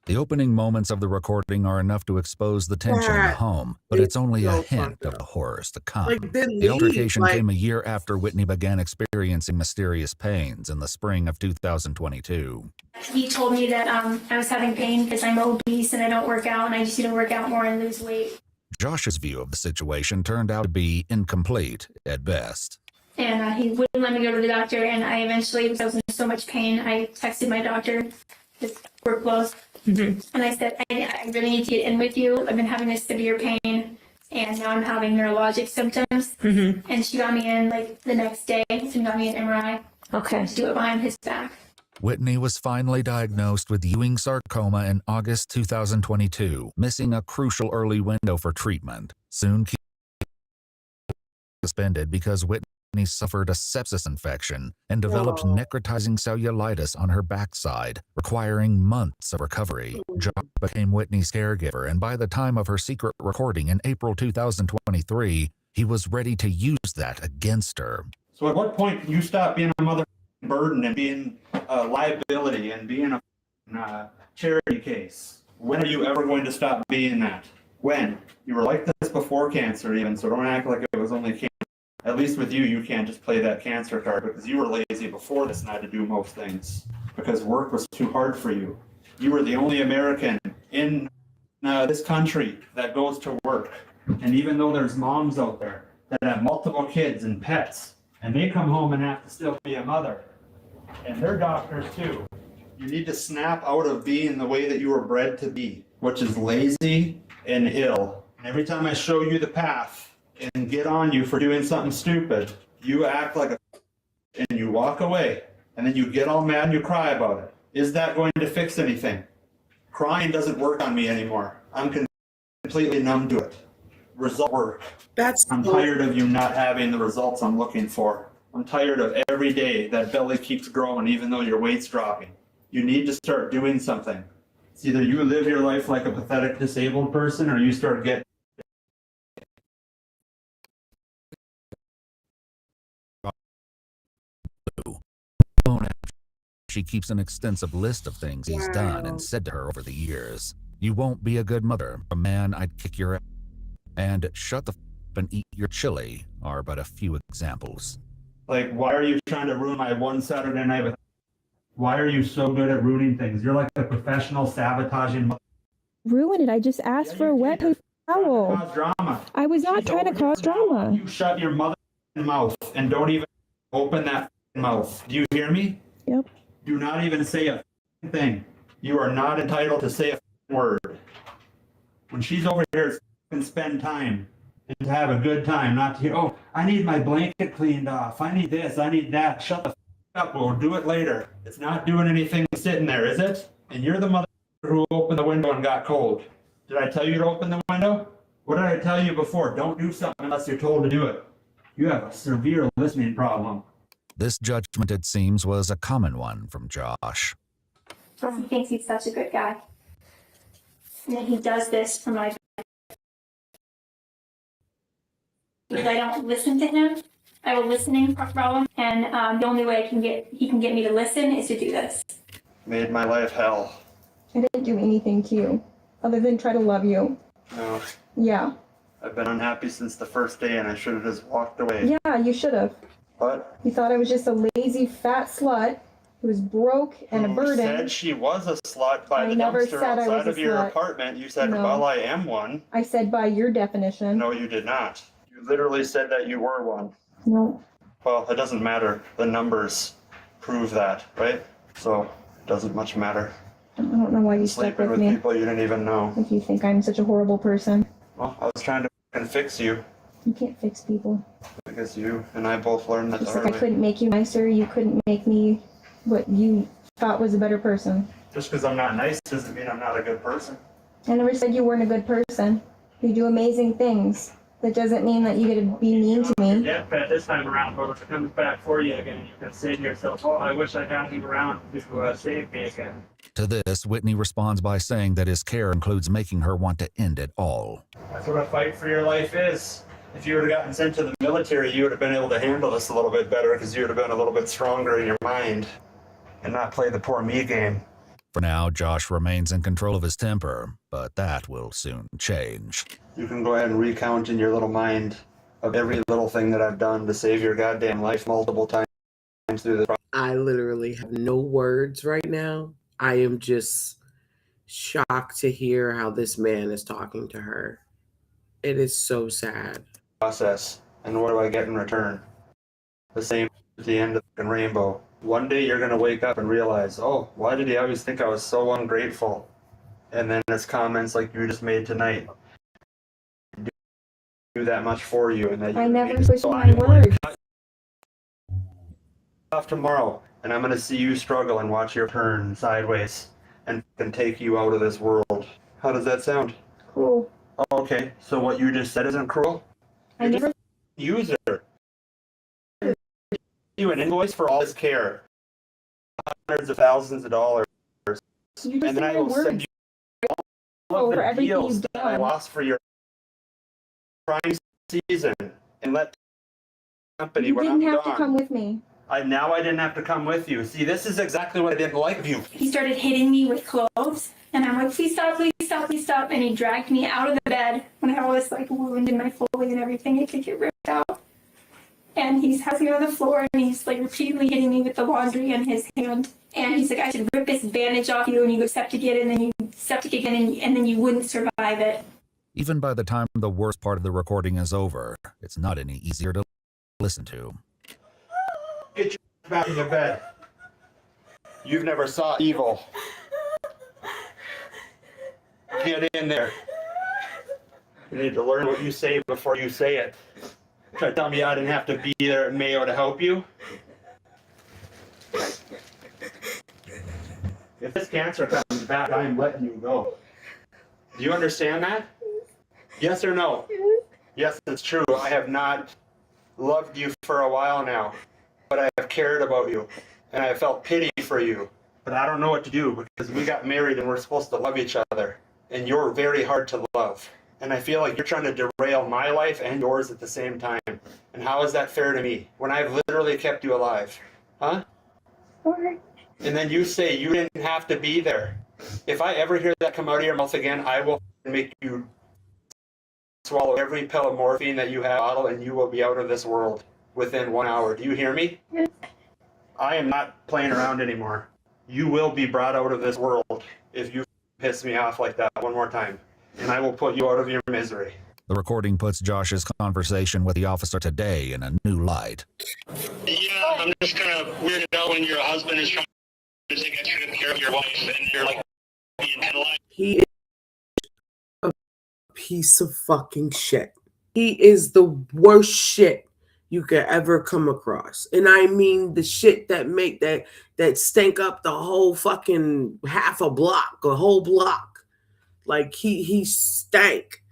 The opening moments of the recording are enough to expose the tension in the home, but it's only a hint of the horrors to come. The altercation came a year after Whitney began experiencing mysterious pains in the spring of 2022. He told me that I was having pain because I'm obese and I don't work out, and I just need to work out more and lose weight. Josh's view of the situation turned out to be incomplete at best. And he wouldn't let me go to the doctor, and I eventually, because I was in so much pain, I texted my doctor, his work clothes, and I said, I really need to get in with you. I've been having this severe pain, and now I'm having neurologic symptoms. And she got me in like the next day and got me an MRI. Okay. To do it behind his back. Whitney was finally diagnosed with Ewing sarcoma in August 2022, missing a crucial early window for treatment. Soon suspended because Whitney suffered a sepsis infection and developed necrotizing cellulitis on her backside, requiring months of recovery. Josh became Whitney's caregiver, and by the time of her secret recording in April 2023, he was ready to use that against her. So at what point do you stop being a mother burden and being a liability and being a charity case? When are you ever going to stop being that? When? You were like this before cancer even, so don't act like it was only cancer. At least with you, you can't just play that cancer card because you were lazy before this and had to do most things because work was too hard for you. You were the only American in this country that goes to work. And even though there's moms out there that have multiple kids and pets, and they come home and have to still be a mother, and they're doctors too, you need to snap out of being the way that you were bred to be, which is lazy and ill. And every time I show you the path and get on you for doing something stupid, you act like a and you walk away, and then you get all mad and you cry about it. Is that going to fix anything? Crying doesn't work on me anymore. I'm completely numb to it. Result work. I'm tired of you not having the results I'm looking for. I'm tired of every day that belly keeps growing even though your weight's dropping. You need to start doing something. It's either you live your life like a pathetic disabled person or you start getting She keeps an extensive list of things he's done and said to her over the years. You won't be a good mother. A man, I'd kick your ass. And shut the f and eat your chili are but a few examples. like, why are you trying to ruin my one Saturday night with why are you so good at ruining things? You're like a professional sabotaging Ruin it. I just asked for a wet paper towel. cause drama. I was not trying to cause drama. You shut your mother's mouth and don't even open that mouth. Do you hear me? Yep. Do not even say a thing. You are not entitled to say a word. When she's over here, and spend time and to have a good time, not to hear, oh, I need my blanket cleaned off. I need this. I need that. Shut the up. We'll do it later. It's not doing anything sitting there, is it? And you're the mother who opened the window and got cold. Did I tell you to open the window? What did I tell you before? Don't do something unless you're told to do it. You have a severe listening problem. This judgment, it seems, was a common one from Josh. He thinks he's such a good guy. And then he does this for my because I don't listen to him. I have a listening problem, and the only way he can get me to listen is to do this. Made my life hell. I didn't do anything to you other than try to love you. No. Yeah. I've been unhappy since the first day and I should have just walked away. Yeah, you should have. What? You thought I was just a lazy fat slut who was broke and a burden. You said she was a slut by I the never dumpster said I was outside a of your slut. apartment. You said, No. well, I am one. I said by your definition. No, you did not. You literally said that you were one. No. Well, it doesn't matter. The numbers prove that, right? So it doesn't much matter. I don't know why you stuck Sleeping with with me. people you didn't even know. If you think I'm such a horrible person. Well, I was trying to fucking fix you You can't fix people. because you and I both learned that the Just hard like I way. couldn't make you nicer, you couldn't make me what you thought was a better person. Just because I'm not nice doesn't mean I'm not a good person. I never said you weren't a good person. You do amazing things. That doesn't mean that you get to be mean to me. Yeah, but this time around, but if it comes back for you again, you can say to yourself, oh, I wish I had him around to save me again. To this, Whitney responds by saying that his care includes making her want to end it all. That's what a fight for your life is. If you would have gotten sent to the military, you would have been able to handle this a little bit better because you would have been a little bit stronger in your mind and not play the poor me game. For now, Josh remains in control of his temper, but that will soon change. You can go ahead and recount in your little mind of every little thing that I've done to save your goddamn life multiple times through the I literally have no words right now. I am just shocked to hear how this man is talking to her. It is so sad. Process. And what do I get in return? The same at the end of the rainbow. One day you're going to wake up and realize, oh, why did he always think I was so ungrateful? And then it's comments like you just made tonight. Do that much for you, and that you I never pushed my word. Off tomorrow, and I'm going to see you struggle and watch your turn sideways and take you out of this world. How does that sound? Cool. Okay, so what you just said isn't cruel? I never. User. You an invoice for all his care. Hundreds of thousands of dollars. You just And then I will send you all of for the everything deals you've that I done. lost for your prime season and let the company You when didn't I'm have gone. to come with me. I didn't have to come with you. See, this is exactly what I didn't like of you. He started hitting me with clothes, and I'm like, please stop, please stop, please stop. And he dragged me out of the bed when I had all this like wound in my Foley and everything. I could get ripped out. And he has me on the floor, and he's like repeatedly hitting me with the laundry in his hand. And he's like, I should rip this bandage off you, and you go septic it, and then you septic again, and then you wouldn't survive it. Even by the time the worst part of the recording is over, it's not any easier to listen to. Get your back in the bed. You've never saw evil. Get in there. You need to learn what you say before you say it. Try to tell me I didn't have to be there at Mayo to help you. If this cancer comes back, I'm letting you go. Do you understand that? Yes or no? Yes, it's true. I have not loved you for a while now, but I have cared about you, and I have felt pity for you. But I don't know what to do because we got married and we're supposed to love each other, and you're very hard to love. And I feel like you're trying to derail my life and yours at the same time. And how is that fair to me when I've literally kept you alive? Huh? Sorry. And then you say you didn't have to be there. If I ever hear that come out of your mouth again, I will make you swallow every pill of morphine that you have, bottle, and you will be out of this world within 1 hour. Do you hear me? Yes. I am not playing around anymore. You will be brought out of this world if you piss me off like that one more time. And I will put you out of your misery. The recording puts Josh's conversation with the officer today in a new light. Yeah, I'm just kind of weirded out when your husband is trying to take extra care of your wife and you're like being penalized. He is a piece of fucking shit. He is the worst shit you could ever come across. And I mean the shit that make that stink up the whole fucking half a block, a whole block. Like he stank.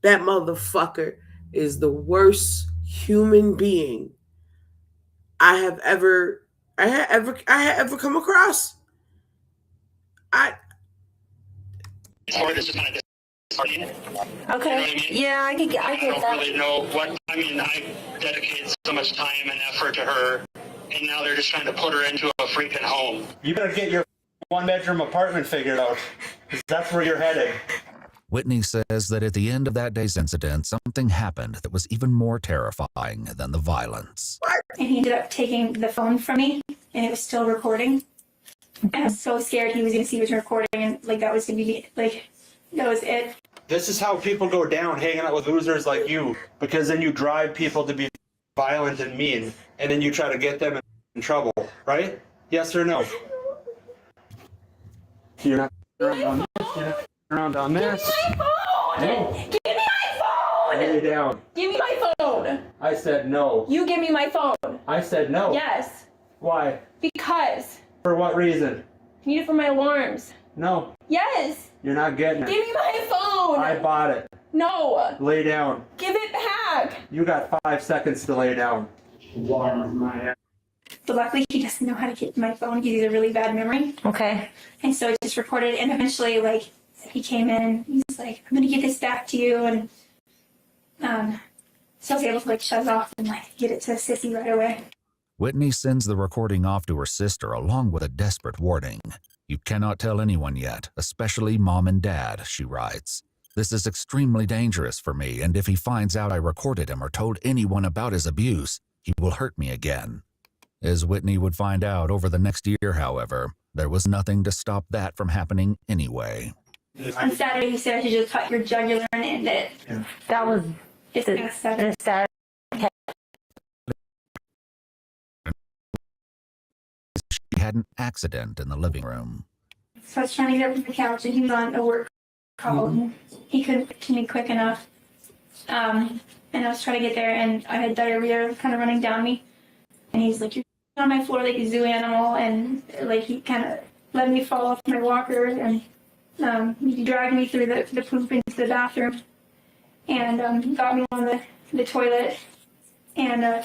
That motherfucker is the worst human being I had ever come across. Or this is kind of disheartening. Okay. You know what I mean? Yeah, I get I don't that. really know what, I mean, I dedicated so much time and effort to her, and now they're just trying to put her into a freaking home. You better get your one-bedroom apartment figured out, 'cause that's where you're headed. Whitney says that at the end of that day's incident, something happened that was even more terrifying than the violence. And he ended up taking the phone from me, and it was still recording. And I was so scared he was going to see it was recording, and like that was going to be like, that was it. This is how people go down hanging out with losers like you, because then you drive people to be violent and mean, and then you try to get them in trouble, right? Yes or no? You're not around on this. You're not around on this. Give me my phone! No. Give me my phone! Lay down. Give me my phone! I said no. You give me my phone. I said no. Yes. Why? Because. For what reason? I need it for my alarms. No. Yes. You're not getting it. Give me my phone! I bought it. No. Lay down. Give it back. You got 5 seconds to lay down. But luckily, he doesn't know how to get my phone. He has a really bad memory. Okay. And so I just recorded, and eventually, like, he came in, he was like, I'm going to get this back to you, and so I was able to, like, shut it off and, like, get it to Sissy right away. Whitney sends the recording off to her sister along with a desperate warning. You cannot tell anyone yet, especially mom and dad, she writes. This is extremely dangerous for me, and if he finds out I recorded him or told anyone about his abuse, he will hurt me again. As Whitney would find out over the next year, however, there was nothing to stop that from happening anyway. On Saturday, he said I should just cut your jugular and end it. That was It's past Saturday. this Saturday. She had an accident in the living room. So I was trying to get up from the couch, and he was on a work call. And he couldn't get to me quick enough. And I was trying to get there, and I had diarrhea kind of running down me. And he's like, "You're on my floor like a zoo animal," and like he kind of let me fall off my walker, and he dragged me through the poop into the bathroom, and got me on the toilet, and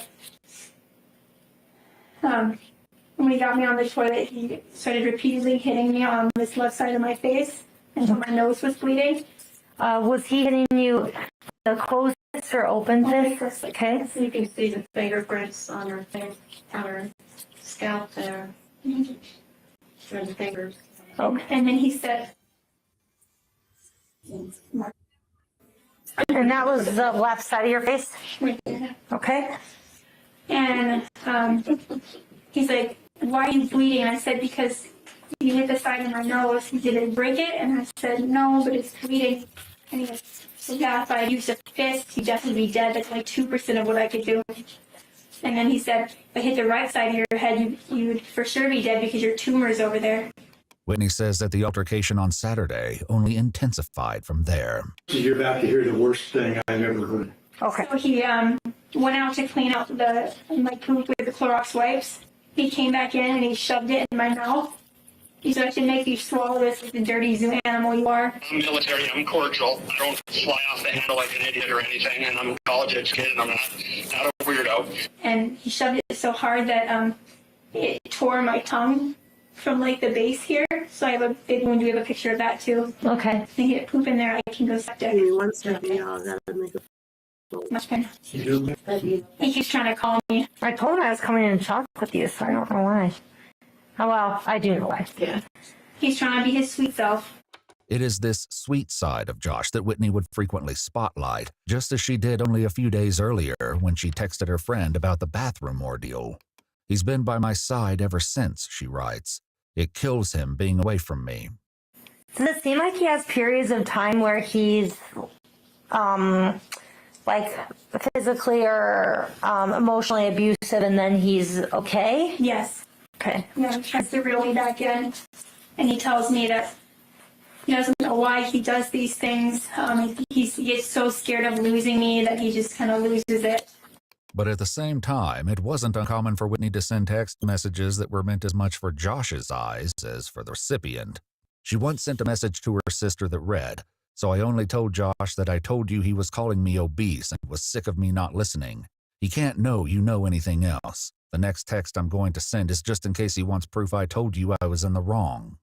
when he got me on the toilet, he started repeatedly hitting me on this left side of my face until my nose was bleeding. Was he hitting you the closed fist or open fist? Okay. So you can see the fingerprints on her face, on her scalp there. For the fingers. Okay. And then he said, And that was the left side of your face? Okay. and he's like, "Why are you bleeding?" And I said, "Because you hit the side of my nose." He said, "Did it break it?" And I said, "No, but it's bleeding." And he goes, "Yeah, if I used a fist, you'd definitely be dead. That's like 2% of what I could do." And then he said, "If I hit the right side of your head, you would for sure be dead because your tumor's over there." Whitney says that the altercation on Saturday only intensified from there. You're about to hear the worst thing I've ever heard. Okay. So he went out to clean out my poop with the Clorox wipes. He came back in and he shoved it in my mouth. He said, "I should make you swallow this like the dirty zoo animal you are." I'm military, I'm cordial. I don't fly off the handle like an idiot or anything, and I'm college educated, I'm not a weirdo. And he shoved it so hard that it tore my tongue from like the base here. So I have a big wound. We have a picture of that too. Okay. If they get poop in there, I can go septic. Give me 1 second, y'all. Gotta make a Much pain. He keeps trying to call me. I told him I was coming in to talk with you, so I don't know why. Oh, well, I do know why. Yeah. He's trying to be his sweet self. It is this sweet side of Josh that Whitney would frequently spotlight, just as she did only a few days earlier when she texted her friend about the bathroom ordeal. "He's been by my side ever since," she writes. "It kills him being away from me." Does it seem like he has periods of time where he's, like, physically or emotionally abusive and then he's okay? Yes. Okay. Yeah, he tries to reel me back in. And he tells me that he doesn't know why he does these things. He gets so scared of losing me that he just kind of loses it. But at the same time, it wasn't uncommon for Whitney to send text messages that were meant as much for Josh's eyes as for the recipient. She once sent a message to her sister that read, "So I only told Josh that I told you he was calling me obese and was sick of me not listening. He can't know you know anything else. The next text I'm going to send is just in case he wants proof I told you I was in the wrong."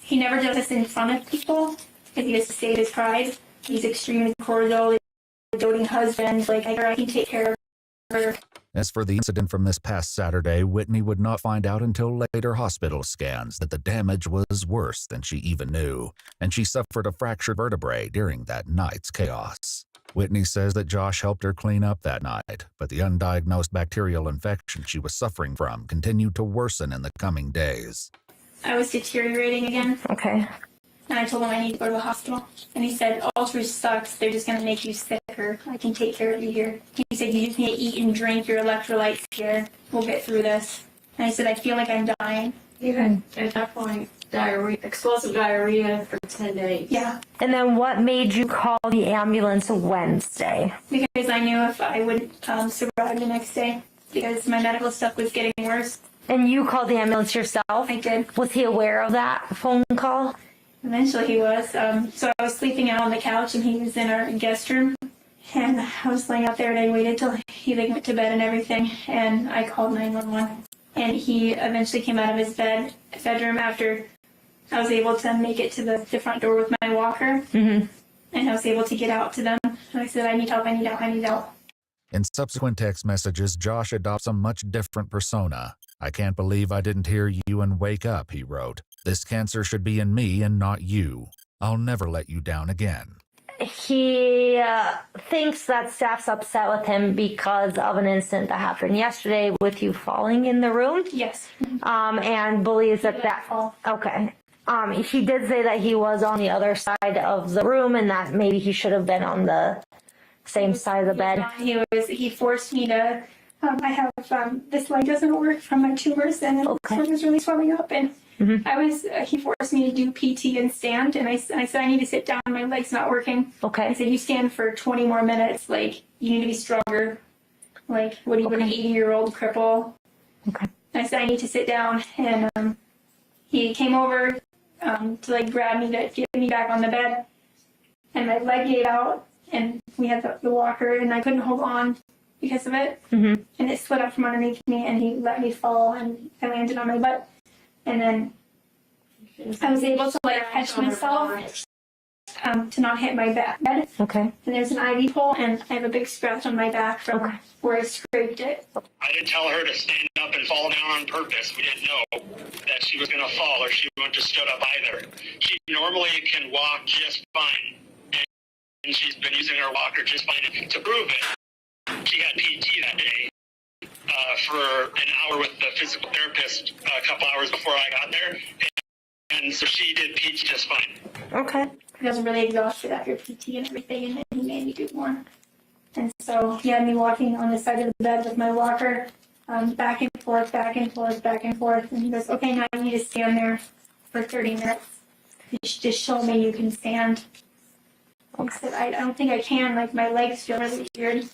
He never does this in front of people because he has to save his pride. He's extremely cordial, a doting husband. Like, I can take care of her. As for the incident from this past Saturday, Whitney would not find out until later hospital scans that the damage was worse than she even knew, and she suffered a fractured vertebrae during that night's chaos. Whitney says that Josh helped her clean up that night, but the undiagnosed bacterial infection she was suffering from continued to worsen in the coming days. I was deteriorating again. Okay. And I told him I need to go to the hospital. And he said, "Ultra sucks. They're just going to make you sicker. I can take care of you here." He said, "You just need to eat and drink your electrolytes here. We'll get through this." And I said, "I feel like I'm dying." Even at that point, diarrhea, explosive diarrhea for 10 days. Yeah. And then what made you call the ambulance Wednesday? Because I knew if I would survive the next day. Because my medical stuff was getting worse. And you called the ambulance yourself? I did. Was he aware of that phone call? Eventually he was. So I was sleeping out on the couch and he was in our guest room. And I was laying out there and I waited till he went to bed and everything. And I called 911. And he eventually came out of his bedroom after I was able to make it to the front door with my walker. Mm-hmm. And I was able to get out to them. And I said, "I need help, I need help, I need help." In subsequent text messages, Josh adopts a much different persona. "I can't believe I didn't hear you and wake up," he wrote. "This cancer should be in me and not you. I'll never let you down again." He thinks that staff's upset with him because of an incident that happened yesterday with you falling in the room. Yes. And believes that. Okay. He did say that he was on the other side of the room and that maybe he should have been on the same side of the bed. He forced me to, I have, this leg doesn't work from my tumors and this one is really swelling up and he forced me to do PT and stand and I said, I need to sit down, my leg's not working. Okay. I said, you stand for 20 more minutes, like, you need to be stronger. Like, what are you, an 80-year-old cripple? Okay. I said, I need to sit down and he came over to like grab me to get me back on the bed and my leg gave out and we had the walker and I couldn't hold on because of it and it slid up from underneath me and he let me fall and I landed on my butt and then I was able to like catch myself to not hit my bed. Okay. And there's an IV pole and I have a big scratch on my back from where I scraped it. I didn't tell her to stand up and fall down on purpose. We didn't know that she was going to fall or she wouldn't have stood up either. She normally can walk just fine. And she's been using her walker just fine. To prove it, she had PT that day for an hour with the physical therapist a couple hours before I got there. And so she did PT just fine. Okay. I was really exhausted after PT and everything, and then he made me do more. And so he had me walking on the side of the bed with my walker, back and forth, back and forth, back and forth. And he goes, okay, now you need to stand there for 30 minutes. Just show me you can stand. I said, I don't think I can. Like, my legs feel really weird.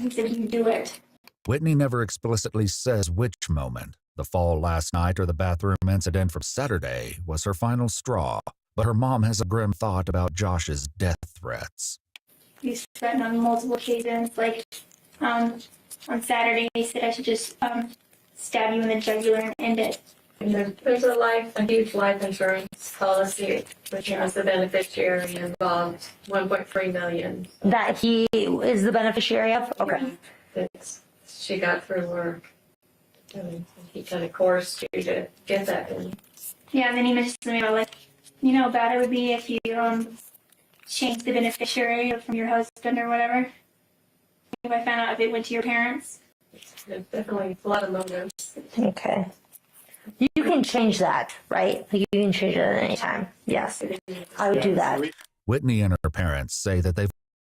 He said, you do it. Whitney never explicitly says which moment, the fall last night or the bathroom incident from Saturday, was her final straw. But her mom has a grim thought about Josh's death threats. He's threatened on multiple occasions. Like, on Saturday, he said I should just stab you in the jugular and end it. There's a huge life insurance policy, which has the beneficiary involved, 1.3 million. That he is the beneficiary of? Okay. She got through work. And he kind of coerced you to get that in. Yeah, and then he mentioned something about, like, you know how bad it would be if you changed the beneficiary from your husband or whatever. If I found out if it went to your parents. There's definitely a lot of motives. Okay. You can change that, right? You can change it at any time. Yes. I would do that. Whitney and her parents say that they've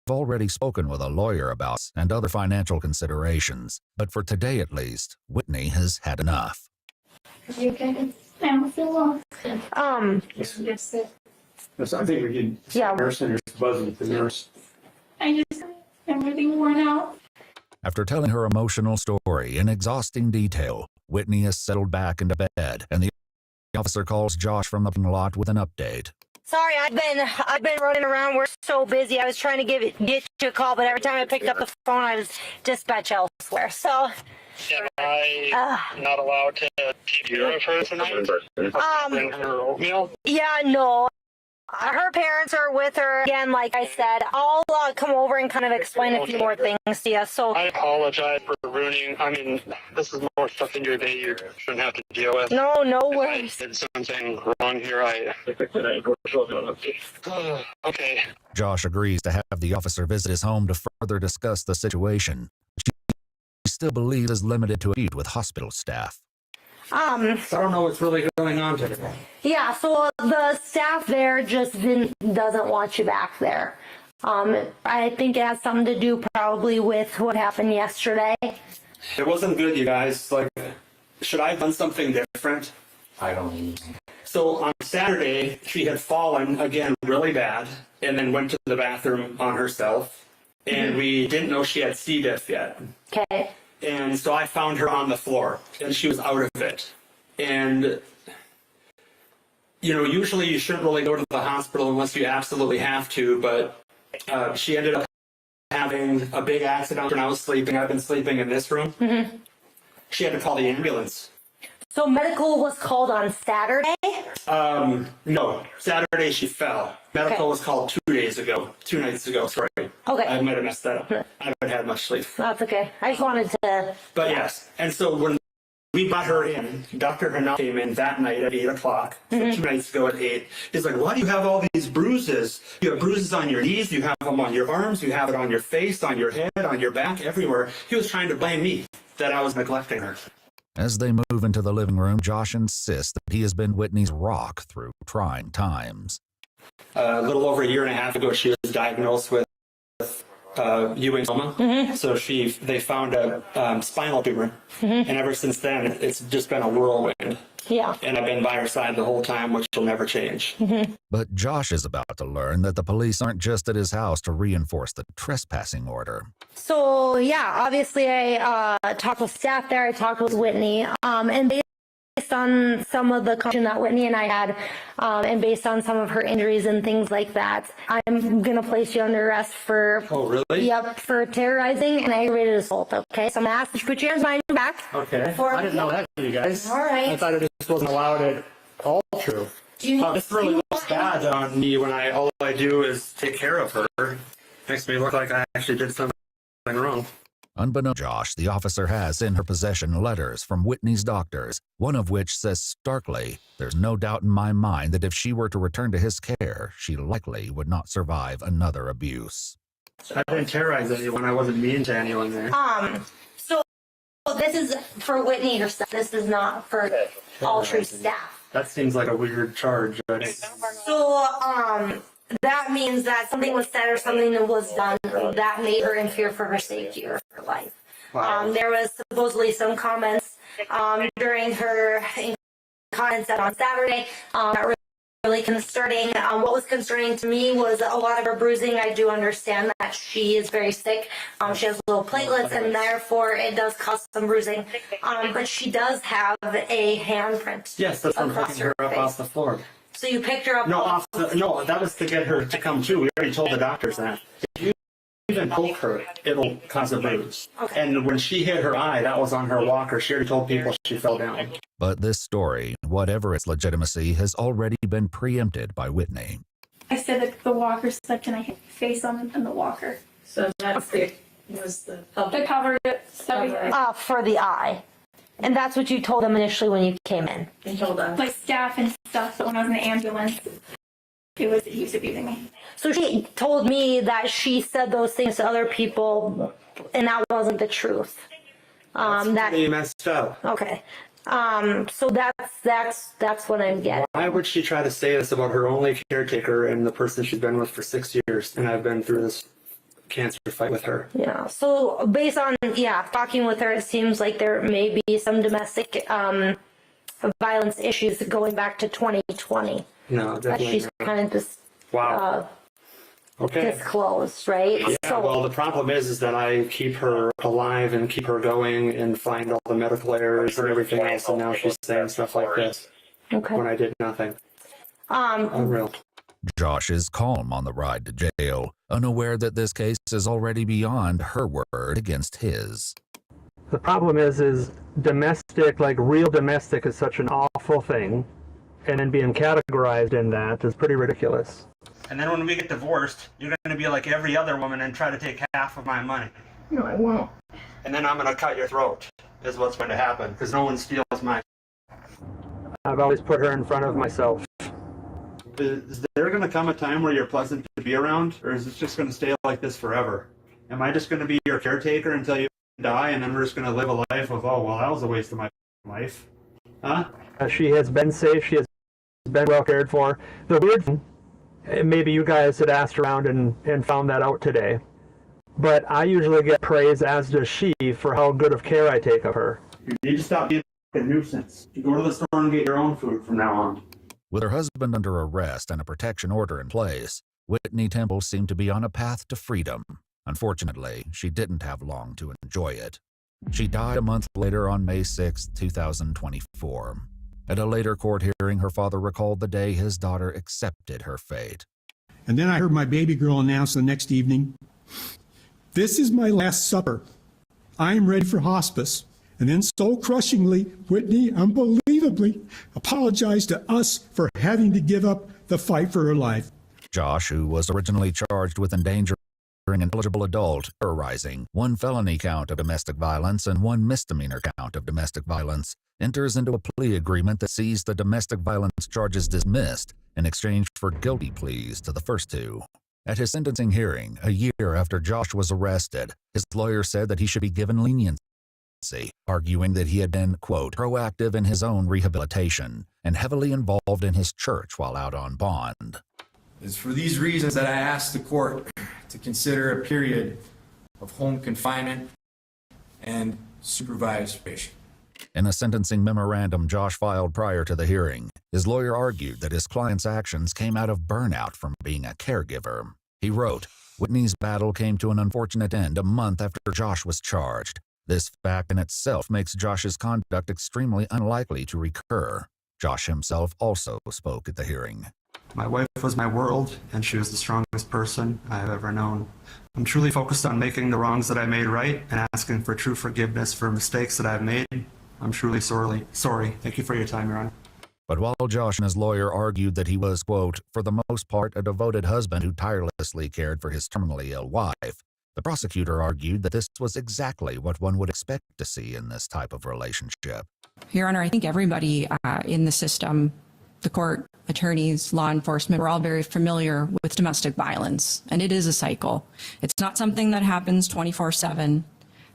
already spoken with a lawyer about this and other financial considerations. But for today at least, Whitney has had enough. You okay? I don't feel well. Yes, I think we can nurse and you're buzzing at the nurse. I'm really worn out. After telling her emotional story in exhausting detail, Whitney is settled back into bed, and the officer calls Josh from the parking lot with an update. Sorry, I've been running around. We're so busy. I was trying to get you a call, but every time I picked up the phone, I was dispatched elsewhere. So. Am I not allowed to take care of her tonight? Her oatmeal? Yeah, no. Her parents are with her. Again, like I said, I'll come over and kind of explain a few more things to you. So I apologize for ruining. I mean, this is more stuff in your day you shouldn't have to deal with. No worries. If I did something wrong here, okay. Josh agrees to have the officer visit his home to further discuss the situation. She still believes is limited to a meet with hospital staff. I don't know what's really going on today. Yeah, so the staff there just doesn't want you back there. I think it has something to do probably with what happened yesterday. It wasn't good, you guys. Like, should I have done something different? I don't know. So on Saturday, she had fallen again really bad and then went to the bathroom on herself. And we didn't know she had C. diff yet. Okay. And so I found her on the floor, and she was out of it. And, you know, usually you shouldn't really go to the hospital unless you absolutely have to, but she ended up having a big accident when I was sleeping. I've been sleeping in this room. She had to call the ambulance. So medical was called on Saturday? No. Saturday she fell. Medical was called 2 nights ago, sorry. Okay. I might have messed that up. I haven't had much sleep. That's okay. I just wanted to... But yes, and so when we brought her in, Dr. Hernan came in that night at 8 o'clock, so 2 nights ago at 8. He's like, why do you have all these bruises? You have bruises on your knees, you have them on your arms, you have it on your face, on your head, on your back, everywhere. He was trying to blame me that I was neglecting her. As they move into the living room, Josh insists that he has been Whitney's rock through trying times. A little over a year and a half ago, she was diagnosed with Ewing sarcoma. So they found a spinal tumor, and ever since then, it's just been a whirlwind. Yeah. And I've been by her side the whole time, which will never change. But Josh is about to learn that the police aren't just at his house to reinforce the trespassing order. So yeah, obviously I talked with staff there. I talked with Whitney, and based on some of the conversation that Whitney and I had, and based on some of her injuries and things like that, I'm gonna place you under arrest for. Oh, really? Yep, for terrorizing and aggravated assault. Okay, so I'm gonna ask you to put your hands behind your back. Okay. I didn't know that, you guys. All right. I thought it just wasn't allowed at all true. This really looks bad on me when all I do is take care of her. Makes me look like I actually did something wrong. Unbeknownst to Josh, the officer has in her possession letters from Whitney's doctors, one of which says starkly, "There's no doubt in my mind that if she were to return to his care, she likely would not survive another abuse." I didn't terrorize anyone. I wasn't mean to anyone there. So this is for Whitney herself. This is not for All True staff. That seems like a weird charge. So, that means that something was said or something that was done that made her in fear for her safety or her life. Wow. There was supposedly some comments during her comments on Saturday that were really concerning. What was concerning to me was a lot of her bruising. I do understand that she is very sick. She has low platelets, and therefore it does cause some bruising. But she does have a handprint. Yes, that's from picking her up off the floor. So you picked her up? No, no, that was to get her to come to. We already told the doctors that. If you even poke her, it'll cause a bruise. Okay. And when she hit her eye, that was on her walker. She already told people she fell down. But this story, whatever its legitimacy, has already been preempted by Whitney. I said that the walker slipped and I hit my face on the walker. So that's the They covered it. For the eye. And that's what you told them initially when you came in. They told us. My staff and stuff, but when I was in the ambulance, he was abusing me. So she told me that she said those things to other people, and that wasn't the truth. Pretty messed up. Okay. So that's what I'm getting. Why would she try to say this about her only caretaker and the person she's been with for 6 years? And I've been through this cancer fight with her. Yeah. So based on talking with her, it seems like there may be some domestic violence issues going back to 2020. No, That definitely she's not. kind of just Okay. disclosed, right? Yeah, well, the problem is that I keep her alive and keep her going and find all the medical errors and everything else, and now she's saying stuff like this when I did nothing. Unreal. Josh is calm on the ride to jail, unaware that this case is already beyond her word against his. The problem is domestic, like real domestic, is such an awful thing, and then being categorized in that is pretty ridiculous. And then when we get divorced, you're going to be like every other woman and try to take half of my money. No, I won't. And then I'm going to cut your throat, is what's going to happen, because no one steals my... I've always put her in front of myself. Is there going to come a time where you're pleasant to be around, or is it just going to stay like this forever? Am I just going to be your caretaker until you die, and then we're just going to live a life of, oh, well, that was a waste of my life? Huh? She has been safe. She has been well cared for. The weird thing, maybe you guys had asked around and found that out today, but I usually get praise, as does she, for how good of care I take of her. You need to stop being a nuisance. You go to the store and get your own food from now on. With her husband under arrest and a protection order in place, Whitney Temple seemed to be on a path to freedom. Unfortunately, she didn't have long to enjoy it. She died a month later on May 6, 2024. At a later court hearing, her father recalled the day his daughter accepted her fate. And then I heard my baby girl announce the next evening, "This is my last supper. I am ready for hospice." And then so crushingly, Whitney unbelievably apologized to us for having to give up the fight for her life. Josh, who was originally charged with endangering an eligible adult, terrorizing, 1 felony count of domestic violence and 1 misdemeanor count of domestic violence, enters into a plea agreement that sees the domestic violence charges dismissed in exchange for guilty pleas to the first 2. At his sentencing hearing, a year after Josh was arrested, his lawyer said that he should be given leniency arguing that he had been, quote, proactive in his own rehabilitation and heavily involved in his church while out on bond. It's for these reasons that I asked the court to consider a period of home confinement and supervised probation. In a sentencing memorandum Josh filed prior to the hearing, his lawyer argued that his client's actions came out of burnout from being a caregiver. He wrote, Whitney's battle came to an unfortunate end a month after Josh was charged. This fact in itself makes Josh's conduct extremely unlikely to recur. Josh himself also spoke at the hearing. My wife was my world, and she was the strongest person I have ever known. I'm truly focused on making the wrongs that I made right and asking for true forgiveness for mistakes that I've made. I'm truly sorry. Thank you for your time, Your Honor. But while Josh and his lawyer argued that he was, quote, for the most part a devoted husband who tirelessly cared for his terminally ill wife, the prosecutor argued that this was exactly what one would expect to see in this type of relationship. Your Honor, I think everybody in the system, the court, attorneys, law enforcement, we're all very familiar with domestic violence, and it is a cycle. It's not something that happens 24/7.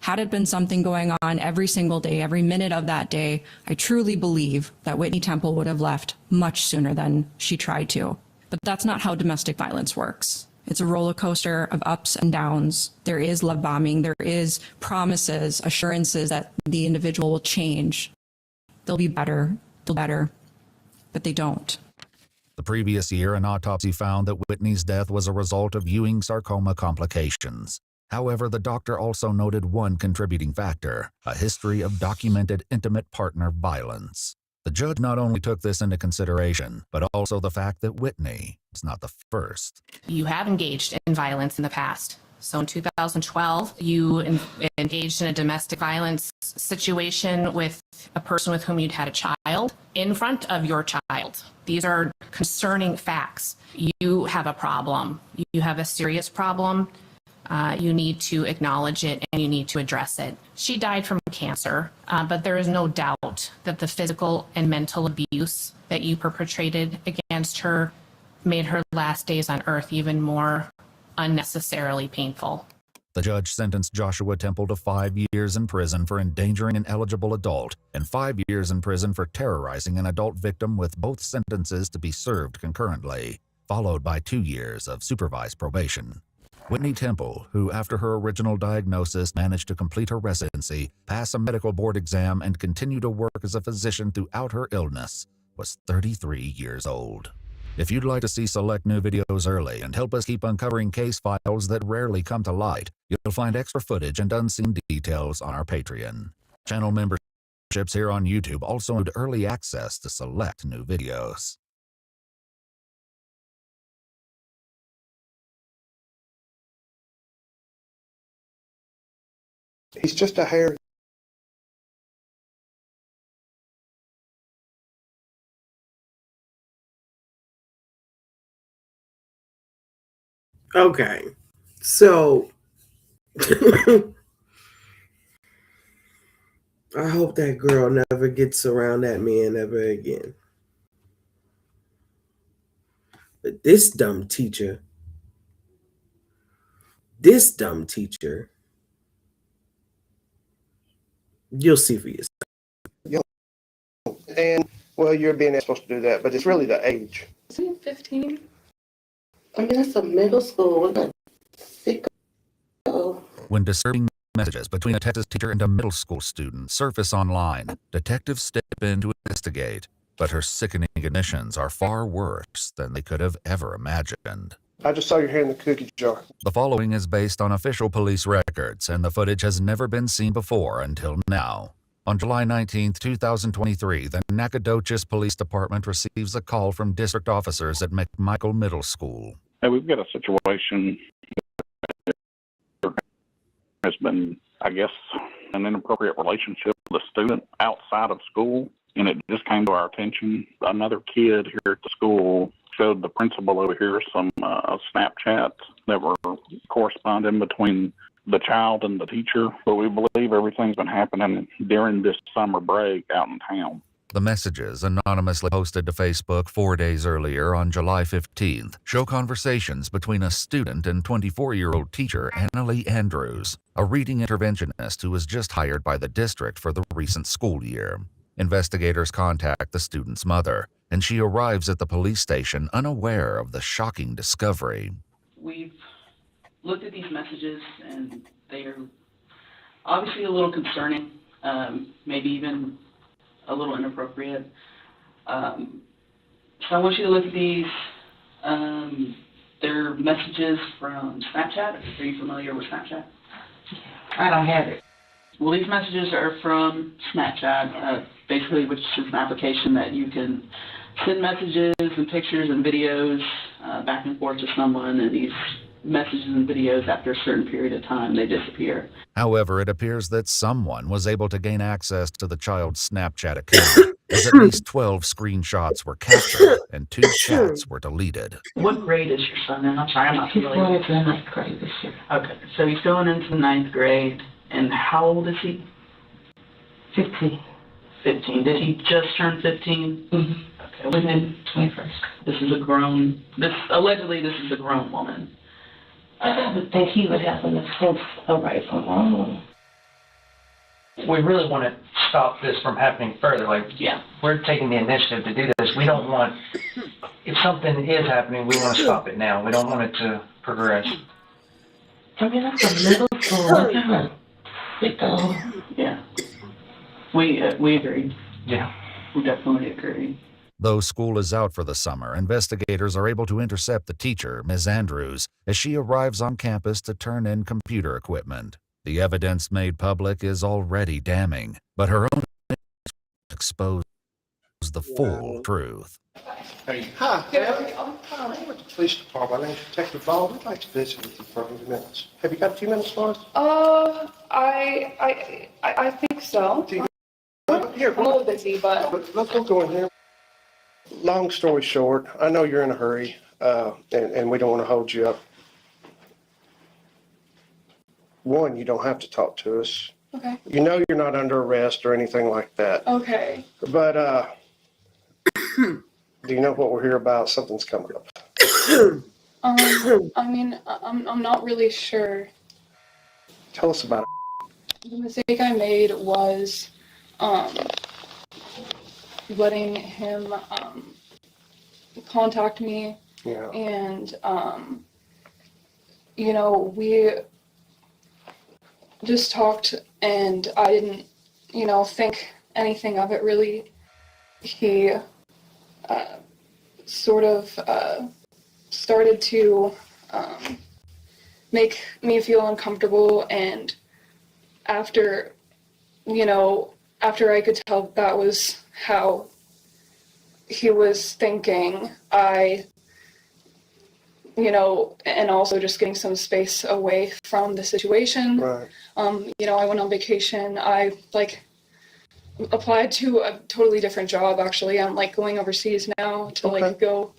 Had it been something going on every single day, every minute of that day, I truly believe that Whitney Temple would have left much sooner than she tried to. But that's not how domestic violence works. It's a roller coaster of ups and downs. There is love bombing. There is promises, assurances that the individual will change. They'll be better, but they don't. The previous year, an autopsy found that Whitney's death was a result of Ewing sarcoma complications. However, the doctor also noted one contributing factor, a history of documented intimate partner violence. The judge not only took this into consideration, but also the fact that Whitney was not the first. You have engaged in violence in the past. So in 2012, you engaged in a domestic violence situation with a person with whom you'd had a child in front of your child. These are concerning facts. You have a problem. You have a serious problem. You need to acknowledge it and you need to address it. She died from cancer, but there is no doubt that the physical and mental abuse that you perpetrated against her made her last days on earth even more unnecessarily painful. The judge sentenced Joshua Temple to 5 years in prison for endangering an eligible adult and 5 years in prison for terrorizing an adult victim, with both sentences to be served concurrently, followed by 2 years of supervised probation. Whitney Temple, who after her original diagnosis managed to complete her residency, pass a medical board exam, and continue to work as a physician throughout her illness, was 33 years old. If you'd like to see select new videos early and help us keep uncovering case files that rarely come to light, you'll find extra footage and unseen details on our Patreon. Channel memberships here on YouTube also include early access to select new videos. He's just a hair. Okay, so I hope that girl never gets around that man ever again. But this dumb teacher, you'll see for yourself. And, well, you're being supposed to do that, but it's really the age. Is he 15? I mean, that's a middle school. When disturbing messages between a Texas teacher and a middle school student surface online, detectives step in to investigate, but her sickening admissions are far worse than they could have ever imagined. I just saw your hair in the cookie jar. The following is based on official police records, and the footage has never been seen before until now. On July 19, 2023, the Nacogdoches Police Department receives a call from district officers at McMichael Middle School. Hey, we've got a situation that has been, I guess, an inappropriate relationship with a student outside of school, and it just came to our attention. Another kid here at the school showed the principal over here some Snapchats that were corresponding between the child and the teacher, but we believe everything's been happening during this summer break out in town. The messages, anonymously posted to Facebook 4 days earlier on July 15th, show conversations between a student and 24-year-old teacher Annalie Andrews, a reading interventionist who was just hired by the district for the recent school year. Investigators contact the student's mother, and she arrives at the police station unaware of the shocking discovery. We've looked at these messages, and they are obviously a little concerning, maybe even a little inappropriate. So I want you to look at these. They're messages from Snapchat. Are you familiar with Snapchat? I don't have it. Well, these messages are from Snapchat, basically, which is an application that you can send messages and pictures and videos back and forth to someone, and these messages and videos, after a certain period of time, they disappear. However, it appears that someone was able to gain access to the child's Snapchat account, as at least 12 screenshots were captured and 2 chats were deleted. What grade is your son in? I'm sorry, I'm not familiar. He's going into the 9th grade this year. Okay, so he's going into the 9th grade, and how old is he? 15. 15. Did he just turn 15? Mm-hmm. Okay, when 21st. This is a grown, allegedly this is a grown woman. I would think he would have a sense of right from wrong. We really want to stop this from happening further. We're taking the initiative to do this. We don't want, if something is happening, we want to stop it now. We don't want it to progress. I mean, that's a middle school. Yeah. We agree. Yeah. We definitely agree. Though school is out for the summer, investigators are able to intercept the teacher, Ms. Andrews, as she arrives on campus to turn in computer equipment. The evidence made public is already damning, but her own exposed the full truth. Hey, hi, Deb. I'm with the police department. My name's Detective Ball. We'd like to visit with you for a few minutes. Have you got a few minutes for us? I think so. Here, I'm a little busy, but let's go in here. Long story short, I know you're in a hurry, and we don't want to hold you up. One, you don't have to talk to us. okay. You know you're not under arrest or anything like that. Okay. But, do you know what we're here about? Something's coming up. I mean, I'm not really sure. Tell us about it. The mistake I made was letting him contact me. Yeah. And we just talked, and I didn't think anything of it really. He sort of started to make me feel uncomfortable, and after I could tell that was how he was thinking, and also just getting some space away from the situation. Right. I went on vacation. I applied to a totally different job, actually. I'm going overseas now to go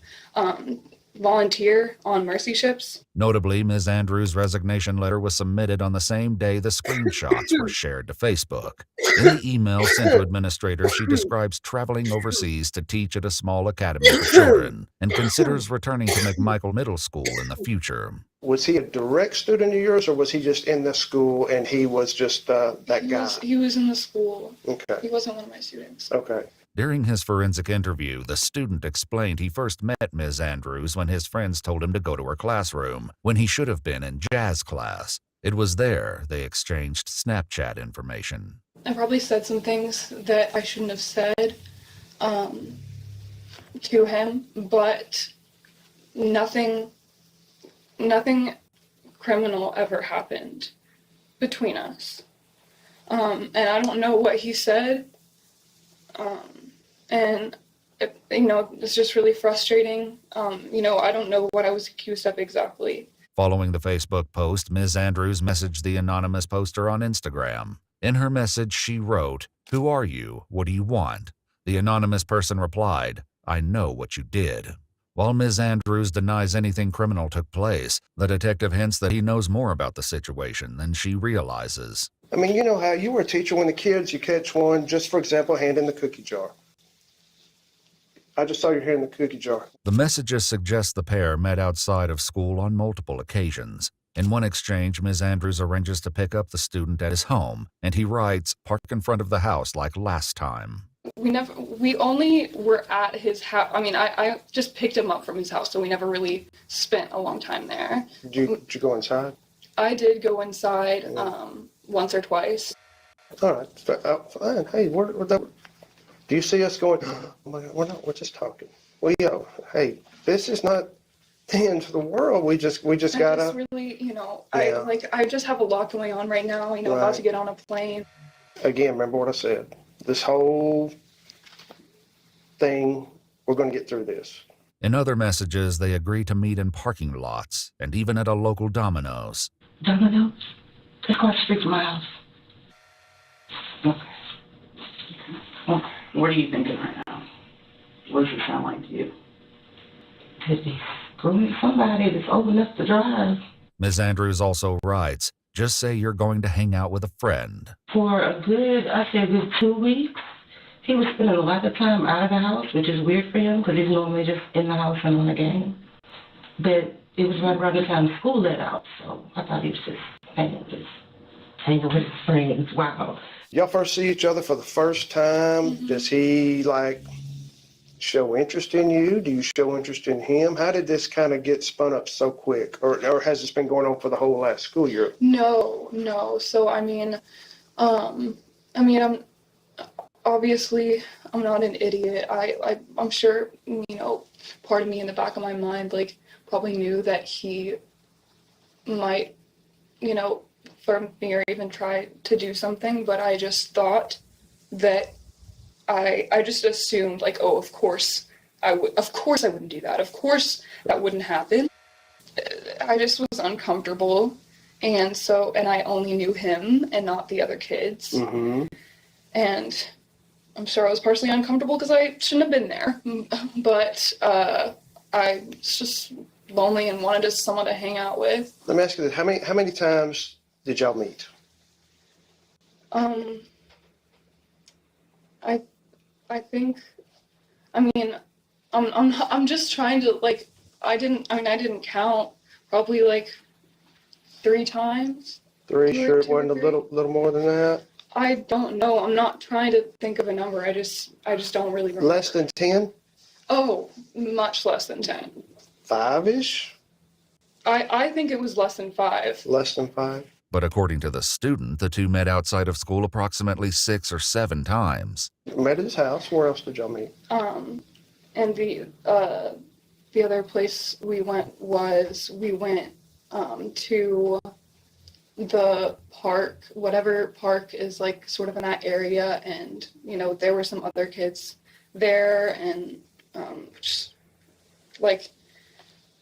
volunteer on mercy ships. Notably, Ms. Andrews' resignation letter was submitted on the same day the screenshots were shared to Facebook. In the email sent to administrators, she describes traveling overseas to teach at a small academy for children and considers returning to McMichael Middle School in the future. Was he a direct student of yours, or was he just in the school and he was just that guy? He was in the school. Okay. He wasn't one of my students. Okay. During his forensic interview, the student explained he first met Ms. Andrews when his friends told him to go to her classroom, when he should have been in jazz class. It was there they exchanged Snapchat information. I probably said some things that I shouldn't have said to him, but nothing criminal ever happened between us. And I don't know what he said. And it's just really frustrating. I don't know what I was accused of exactly. Following the Facebook post, Ms. Andrews messaged the anonymous poster on Instagram. In her message, she wrote, "Who are you? What do you want?" The anonymous person replied, "I know what you did." While Ms. Andrews denies anything criminal took place, the detective hints that he knows more about the situation than she realizes. I mean, you know how you were a teacher when the kids, you catch one, just for example, hand in the cookie jar. I just saw your hair in the cookie jar. The messages suggest the pair met outside of school on multiple occasions. In one exchange, Ms. Andrews arranges to pick up the student at his home, and he writes, "Park in front of the house like last time." We only were at his house. I mean, I just picked him up from his house, so we never really spent a long time there. Did you go inside? I did go inside once or twice. All right, fine. Hey, do you see us going, oh my God, we're just talking. Well, hey, this is not the end of the world. We just gotta. I just really, I just have a lot going on right now. About to get on a plane. Again, remember what I said. This whole thing, we're going to get through this. In other messages, they agree to meet in parking lots and even at a local Domino's. Domino's? It's across the street from my house. Okay. What are you thinking right now? What does it sound like to you? Could be screwing somebody that's old enough to drive. Ms. Andrews also writes, "Just say you're going to hang out with a friend." For a good 2 weeks, he was spending a lot of time out of the house, which is weird for him because he's normally just in the house and on the game. But it was right around the time school let out, so I thought he was just hanging with his friends. Wow. Y'all first see each other for the first time. Mm-hmm. Does he show interest in you? Do you show interest in him? How did this kind of get spun up so quick? Or has this been going on for the whole last school year? No. So, I'm obviously, I'm not an idiot. I'm sure, part of me in the back of my mind, probably knew that he might, for me or even try to do something, but I just thought that I just assumed of course I wouldn't do that. Of course that wouldn't happen. I just was uncomfortable, and I only knew him and not the other kids. Mm-hmm. And I'm sure I was partially uncomfortable because I shouldn't have been there, but I was just lonely and wanted someone to hang out with. Let me ask you this: how many times did y'all meet? I think, I'm just trying to I didn't count, probably 3 times. 3, sure it wasn't a little more than that? I don't know. I'm not trying to think of a number. I just don't really remember. Less than 10? Oh, much less than 10. 5-ish? I think it was less than 5. Less than 5? But according to the student, the two met outside of school approximately 6 or 7 times. Met at his house. Where else did y'all meet? And the other place we went to the park, whatever park is sort of in that area, and there were some other kids there, and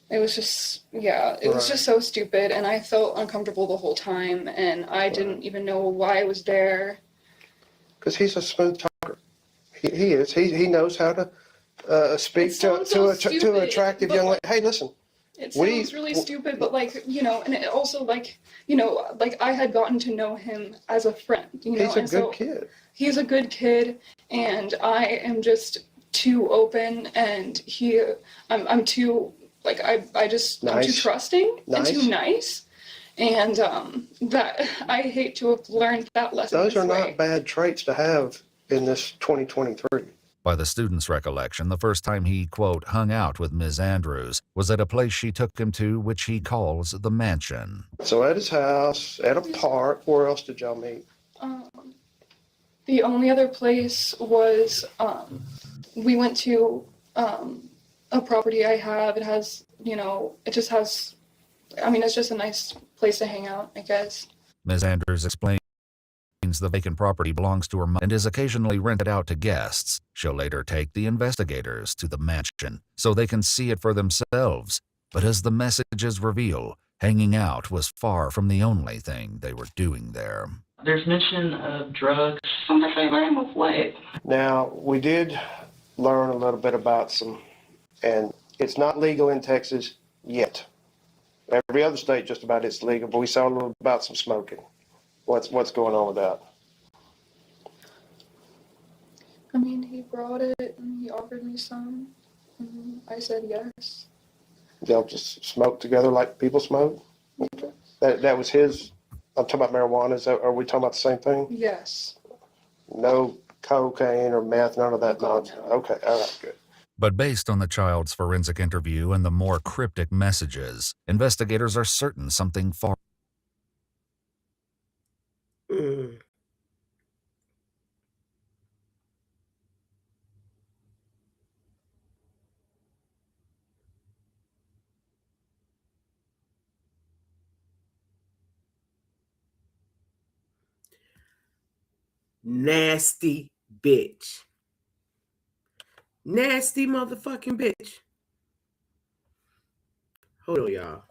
it was just was just so stupid, and I felt uncomfortable the whole time, and I didn't even know why I was there. Because he's a smooth talker. He is. He knows how to speak to an attractive young lady. Hey, listen. It sounds really stupid, but and it also I had gotten to know him as a friend. He's a good kid. He's a good kid, and I am just too open, and I'm too I'm too trusting and too nice, and that I hate to have learned that lesson. Those are not bad traits to have in this 2023. By the student's recollection, the first time he, quote, hung out with Ms. Andrews was at a place she took him to, which he calls the mansion. So at his house, at a park, where else did y'all meet? The only other place was we went to a property I have. It has, it just has, it's just a nice place to hang out, I guess. Ms. Andrews explains the vacant property belongs to her mom and is occasionally rented out to guests. She'll later take the investigators to the mansion so they can see it for themselves. But as the messages reveal, hanging out was far from the only thing they were doing there. There's mention of drugs. I'm gonna say, man, with what? Now, we did learn a little bit about some, and it's not legal in Texas yet. Every other state just about it's legal, but we saw a little about some smoking. What's going on with that? I mean, he brought it and he offered me some. And I said yes. Y'all just smoke together like people smoke? Okay. That was his, I'm talking about marijuana, are we talking about the same thing? Yes. No cocaine or meth, none of that nonsense? Okay, all right, good. But based on the child's forensic interview and the more cryptic messages, investigators are certain something far. Nasty bitch. Nasty motherfucking bitch. Hold on, y'all.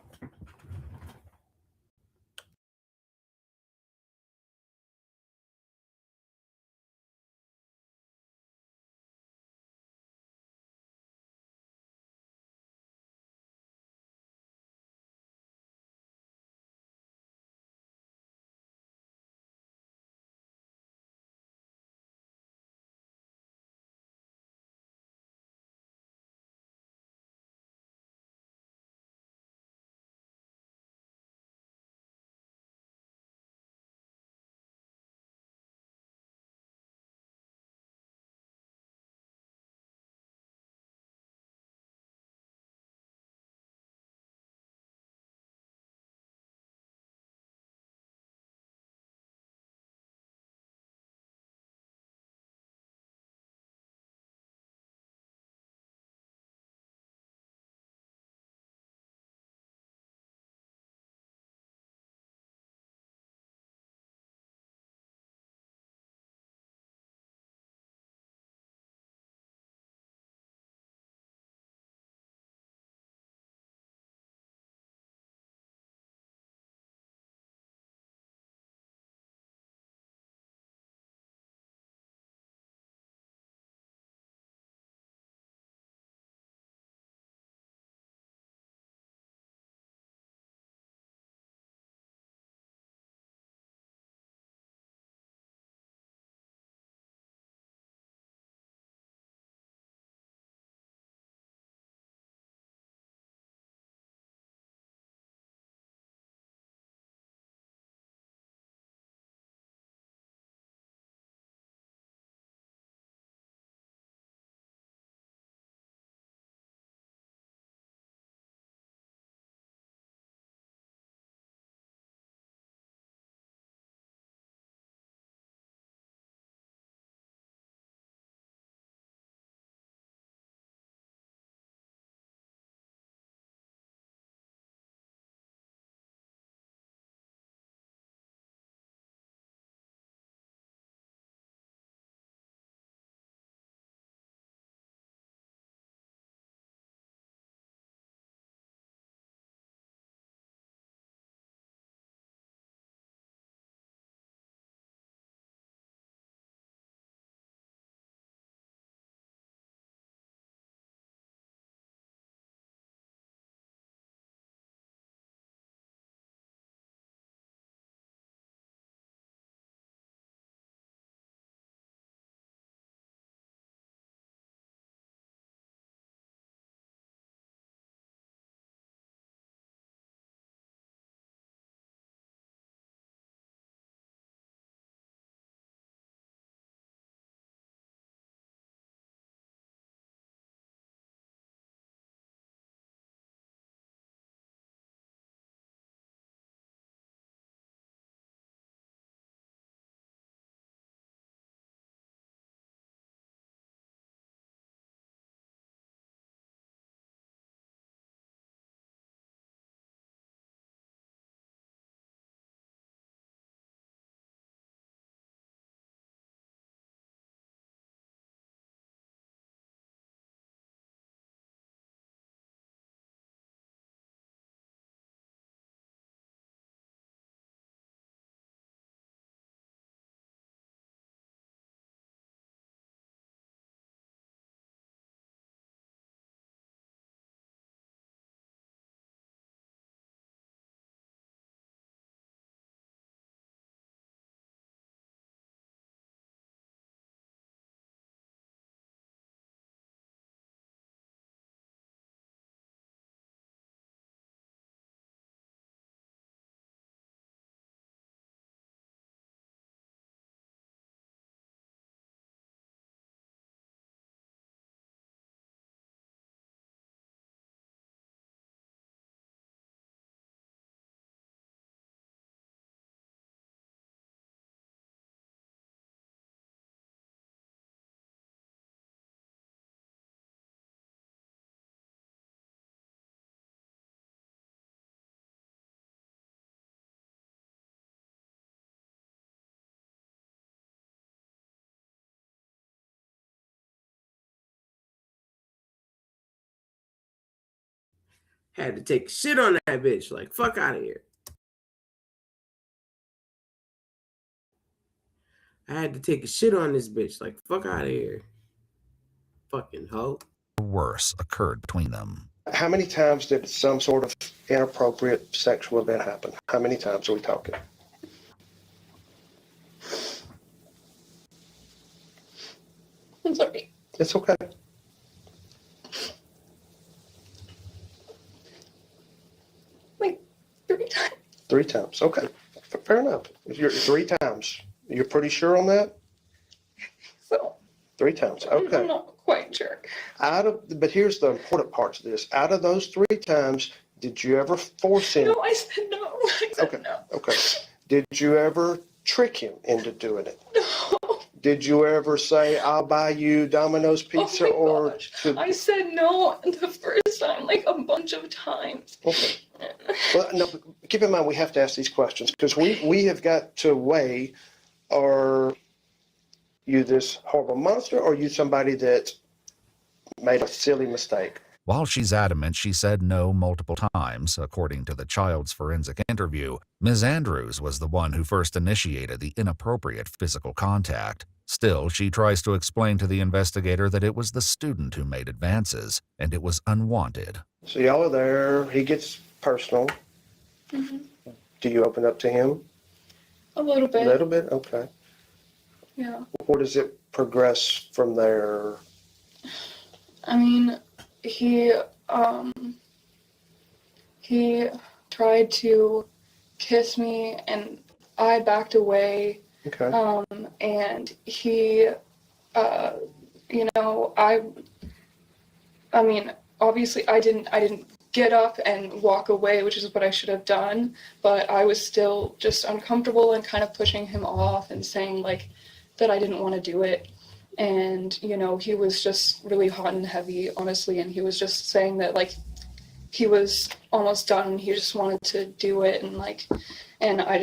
Had to take shit on that bitch. Like, fuck out of here. I had to take a shit on this bitch. Like, fuck out of here. Fucking hoe. Worse occurred between them. How many times did some sort of inappropriate sexual event happen? How many times are we talking? I'm sorry. It's okay. Like 3 times. 3 times. Okay. Fair enough. If you're 3 times, you're pretty sure on that? So 3 times. Okay. I'm not quite sure. But here's the important part to this. Out of those 3 times, did you ever force him? No, I said no. I said Okay. no. Okay. Did you ever trick him into doing it? No. Did you ever say, "I'll buy you Domino's pizza," Oh my gosh. I said no the first time, like a bunch of times. Okay. Well, no, keep in mind we have to ask these questions because we have got to weigh: are you this horrible monster, or are you somebody that made a silly mistake? While she's adamant she said no multiple times, according to the child's forensic interview, Ms. Andrews was the one who first initiated the inappropriate physical contact. Still, she tries to explain to the investigator that it was the student who made advances, and it was unwanted. So y'all are there. He gets personal. Mm-hmm. Do you open up to him? A little bit. A little bit? Okay. Yeah. Where does it progress from there? I mean, he tried to kiss me and I backed away. Okay. And he, you know, I mean, obviously I didn't get up and walk away, which is what I should have done, but I was still just uncomfortable and kind of pushing him off and saying like that I didn't want to do it. And, you know, he was just really hot and heavy, honestly, and he was just saying that like he was almost done, he just wanted to do it, and like, and I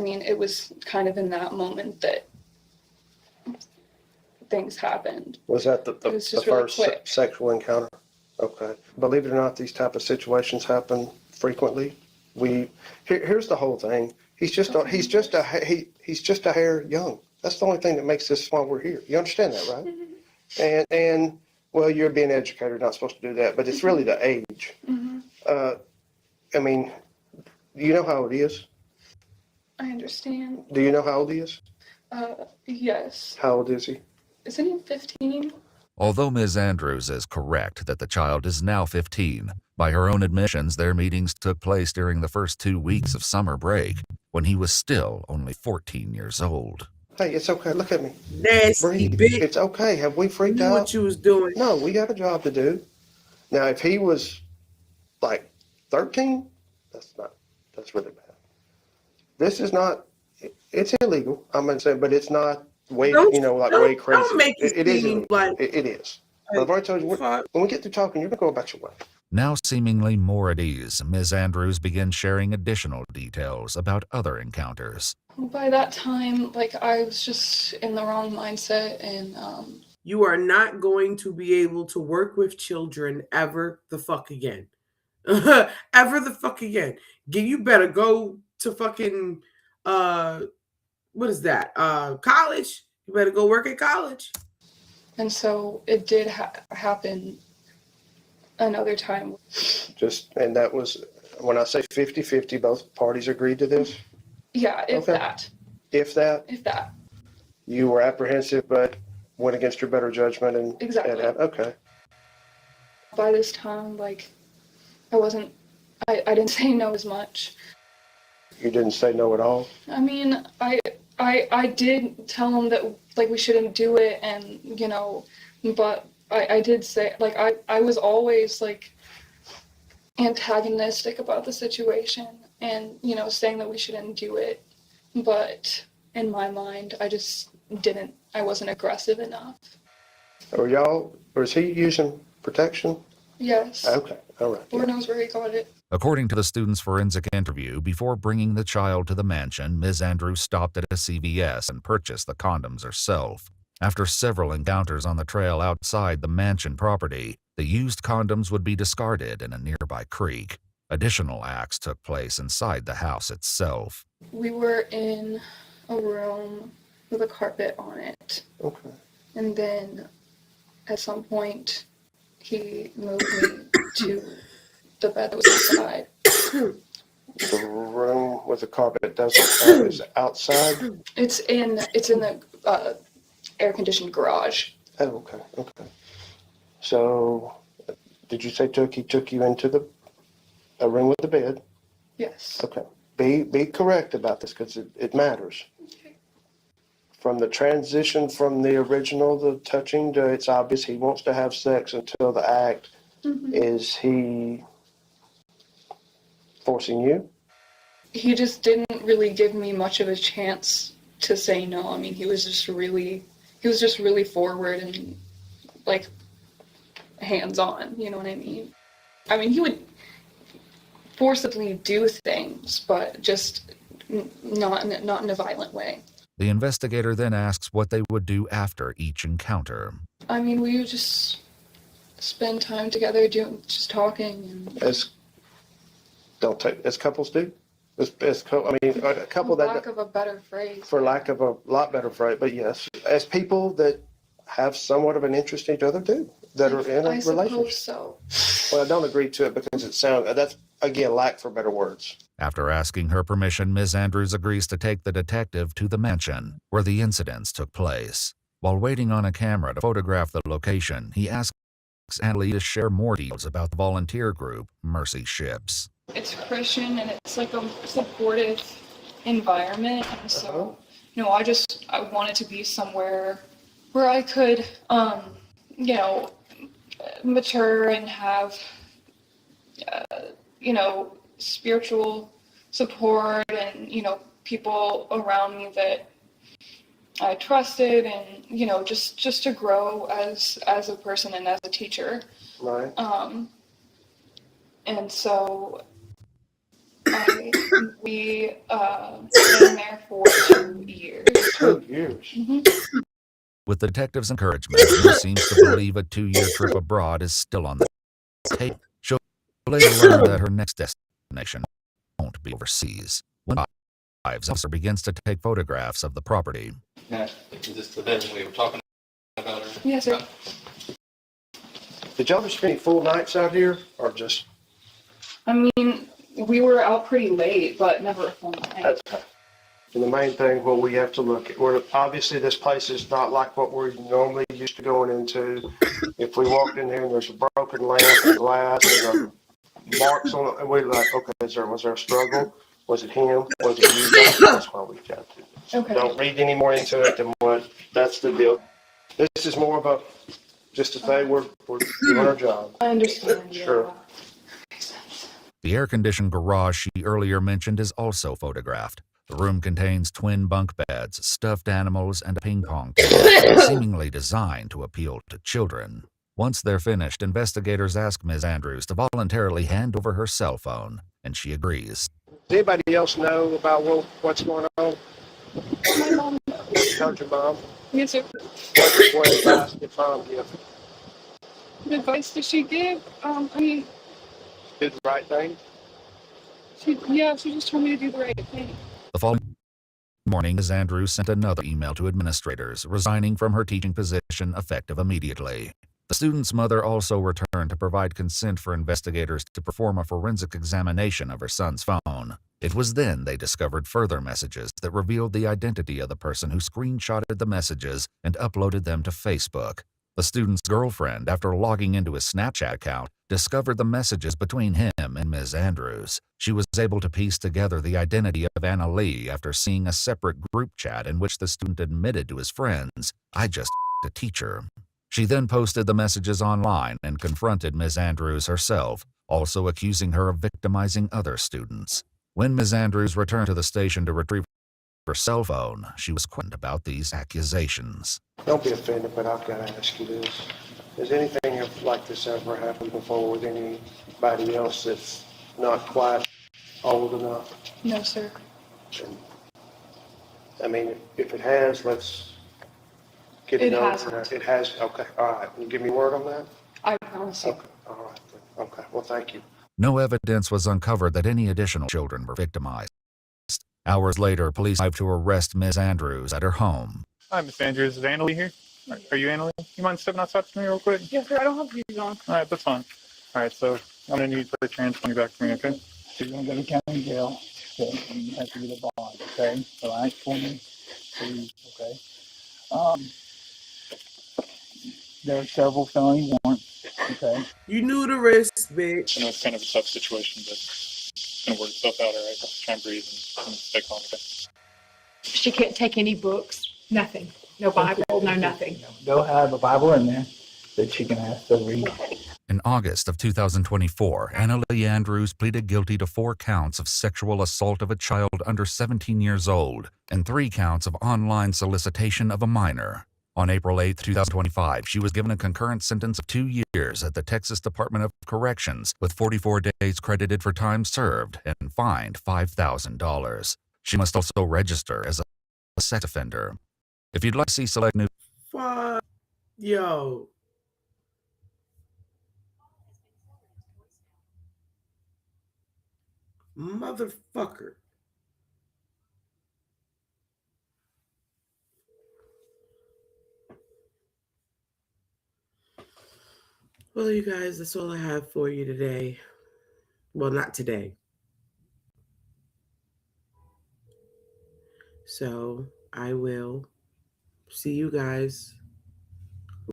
mean, it was kind of in that moment that things happened. Was that the It was just really first quick. sexual encounter? Okay. Believe it or not, these type of situations happen frequently. Here's the whole thing. He's just a hair young. That's the only thing that makes this why we're here. You understand that, right? Mm-hmm. And well, you're being educated, not supposed to do that, but it's really the age. Mm-hmm. I mean, do you know how old he is? I understand. Do you know how old he is? Yes. How old is he? Isn't he 15? Although Ms. Andrews is correct that the child is now 15, by her own admissions, their meetings took place during the first 2 weeks of summer break, when he was still only 14 years old. Hey, it's okay. Look at me. Nasty Breathe. bitch. It's okay. Have we freaked You knew out? what you was doing. No, we got a job to do. Now, if he was like 13, that's really bad. This is not, it's illegal. I'm going to say, but it's not way, way crazy. Don't make it is seem illegal. like It is. But I've already told you, when we get through talking, you're going to go about your way. Now seemingly more at ease, Ms. Andrews begins sharing additional details about other encounters. By that time, like, I was just in the wrong mindset, and you are not going to be able to work with children ever the fuck again. Ever the fuck again. You better go to fucking what is that? College. You better go work at college. and so it did happen another time. And that was, when I say 50-50, both parties agreed to this? Yeah, if Okay. that. If that? If that. You were apprehensive, but went against your better judgment and Exactly. Okay. By this time, like, I didn't say no as much. You didn't say no at all? I mean, I did tell him that, like, we shouldn't do it, and, but I did say, like, I was always, like, antagonistic about the situation and, saying that we shouldn't do it. But in my mind, I wasn't aggressive enough. Or is he using protection? Yes. Okay, all right. Lord knows where he got it. According to the student's forensic interview, before bringing the child to the mansion, Ms. Andrews stopped at a CVS and purchased the condoms herself. After several encounters on the trail outside the mansion property, the used condoms would be discarded in a nearby creek. Additional acts took place inside the house itself. We were in a room with a carpet on it. Okay. And then at some point, he moved me to the bed that was inside. The room with the carpet doesn't is it outside? It's in the air-conditioned garage. Oh, okay, okay. So, did you say he took you into a room with the bed? Yes. Okay. Be correct about this because it matters. Okay. From the transition from the original, the touching, to it's obvious he wants to have sex until the act. Mm-hmm. Is he forcing you? He just didn't really give me much of a chance to say no. I mean, he was just really forward and like hands-on, you know what I mean? I mean, he would forcibly do things, but just not in a violent way. The investigator then asks what they would do after each encounter. I mean, we would just spend time together, just talking. And As couples do? A couple for that, lack of a better phrase. for lack of a lot better phrase, but yes, as people that have somewhat of an interest in each other do, that are in a I relationship. suppose so. Well, I don't agree to it because it sounds, that's, again, lack for better words. After asking her permission, Ms. Andrews agrees to take the detective to the mansion where the incidents took place. While waiting on a camera to photograph the location, he asks Annalee to share more details about the volunteer group, Mercy Ships. It's Christian and it's like a supportive environment, and so I wanted to be somewhere where I could mature and have spiritual support and people around me that I trusted, and just to grow as a person and as a teacher. Right. And so we been there for 2 years. 2 years. Mm-hmm. With the detective's encouragement, he seems to believe a 2-year trip abroad is still on the table. She'll later learn that her next destination won't be overseas. When Ives officer begins to take photographs of the property. Yeah, is this the bed we were talking about? Yes, sir. Did y'all just spend full nights out here, or just? I mean, we were out pretty late, but never a full night. And the main thing, what we have to look at, obviously this place is not like what we're normally used to going into. If we walked in here and there's a broken lamp and glass and marks on it, and we're like, okay, was there a struggle? Was it him? Was it you? That's why we got to. Okay. Don't read any more into it than what, that's the deal. This is more of a, just to say we're doing our job. I understand. Sure. The air-conditioned garage she earlier mentioned is also photographed. The room contains twin bunk beds, stuffed animals, and a ping pong table, seemingly designed to appeal to children. Once they're finished, investigators ask Ms. Andrews to voluntarily hand over her cell phone, and she agrees. Does anybody else know about what's going on? My mom. Told your mom? Yes, sir. What advice did mom give? What advice did she give? Did the right thing? She just told me to do the right thing. The following morning, Ms. Andrews sent another email to administrators, resigning from her teaching position effective immediately. The student's mother also returned to provide consent for investigators to perform a forensic examination of her son's phone. It was then they discovered further messages that revealed the identity of the person who screenshotted the messages and uploaded them to Facebook. The student's girlfriend, after logging into his Snapchat account, discovered the messages between him and Ms. Andrews. She was able to piece together the identity of Annalee after seeing a separate group chat in which the student admitted to his friends, "I just a teacher." She then posted the messages online and confronted Ms. Andrews herself, also accusing her of victimizing other students. When Ms. Andrews returned to the station to retrieve her cell phone, she was questioned about these accusations. Don't be offended, but I've got to ask you this. Has anything like this ever happened before with anybody else that's not quite old enough? No, sir. I mean, if it has, let's Get It known has. for that? It has, okay, all right. Can you give me word on that? I promise you. Okay, all right, okay, well, thank you. No evidence was uncovered that any additional children were victimized. Hours later, police arrived to arrest Ms. Andrews at her home. Hi, Miss Andrews. Is Annalie here? Are you Annalie? You mind stepping outside for me real quick? Yes, sir. I don't have these on. All right, that's fine. All right, so I'm going to need to put your hands back for me, okay? So you're going to go to county jail, okay, and you have to get a bond, okay? So I for me, please, okay? There are several felony warrants, okay? You knew the risk, bitch. I know it's kind of a tough situation, but it's going to work itself out, all right? Just try and breathe and stay calm, okay? She can't take any books, nothing. No Bible, no nothing. They'll have a Bible in there that she can ask to read. In August of 2024, Annalie Andrews pleaded guilty to 4 counts of sexual assault of a child under 17 years old and 3 counts of online solicitation of a minor. On April 8, 2025, she was given a concurrent sentence of 2 years at the Texas Department of Corrections with 44 days credited for time served and fined $5,000. She must also register as a sex offender. If you'd like to see select news, Fuck. Yo. Motherfucker. Well, you guys, that's all I have for you today. Well, not today. So I will see you guys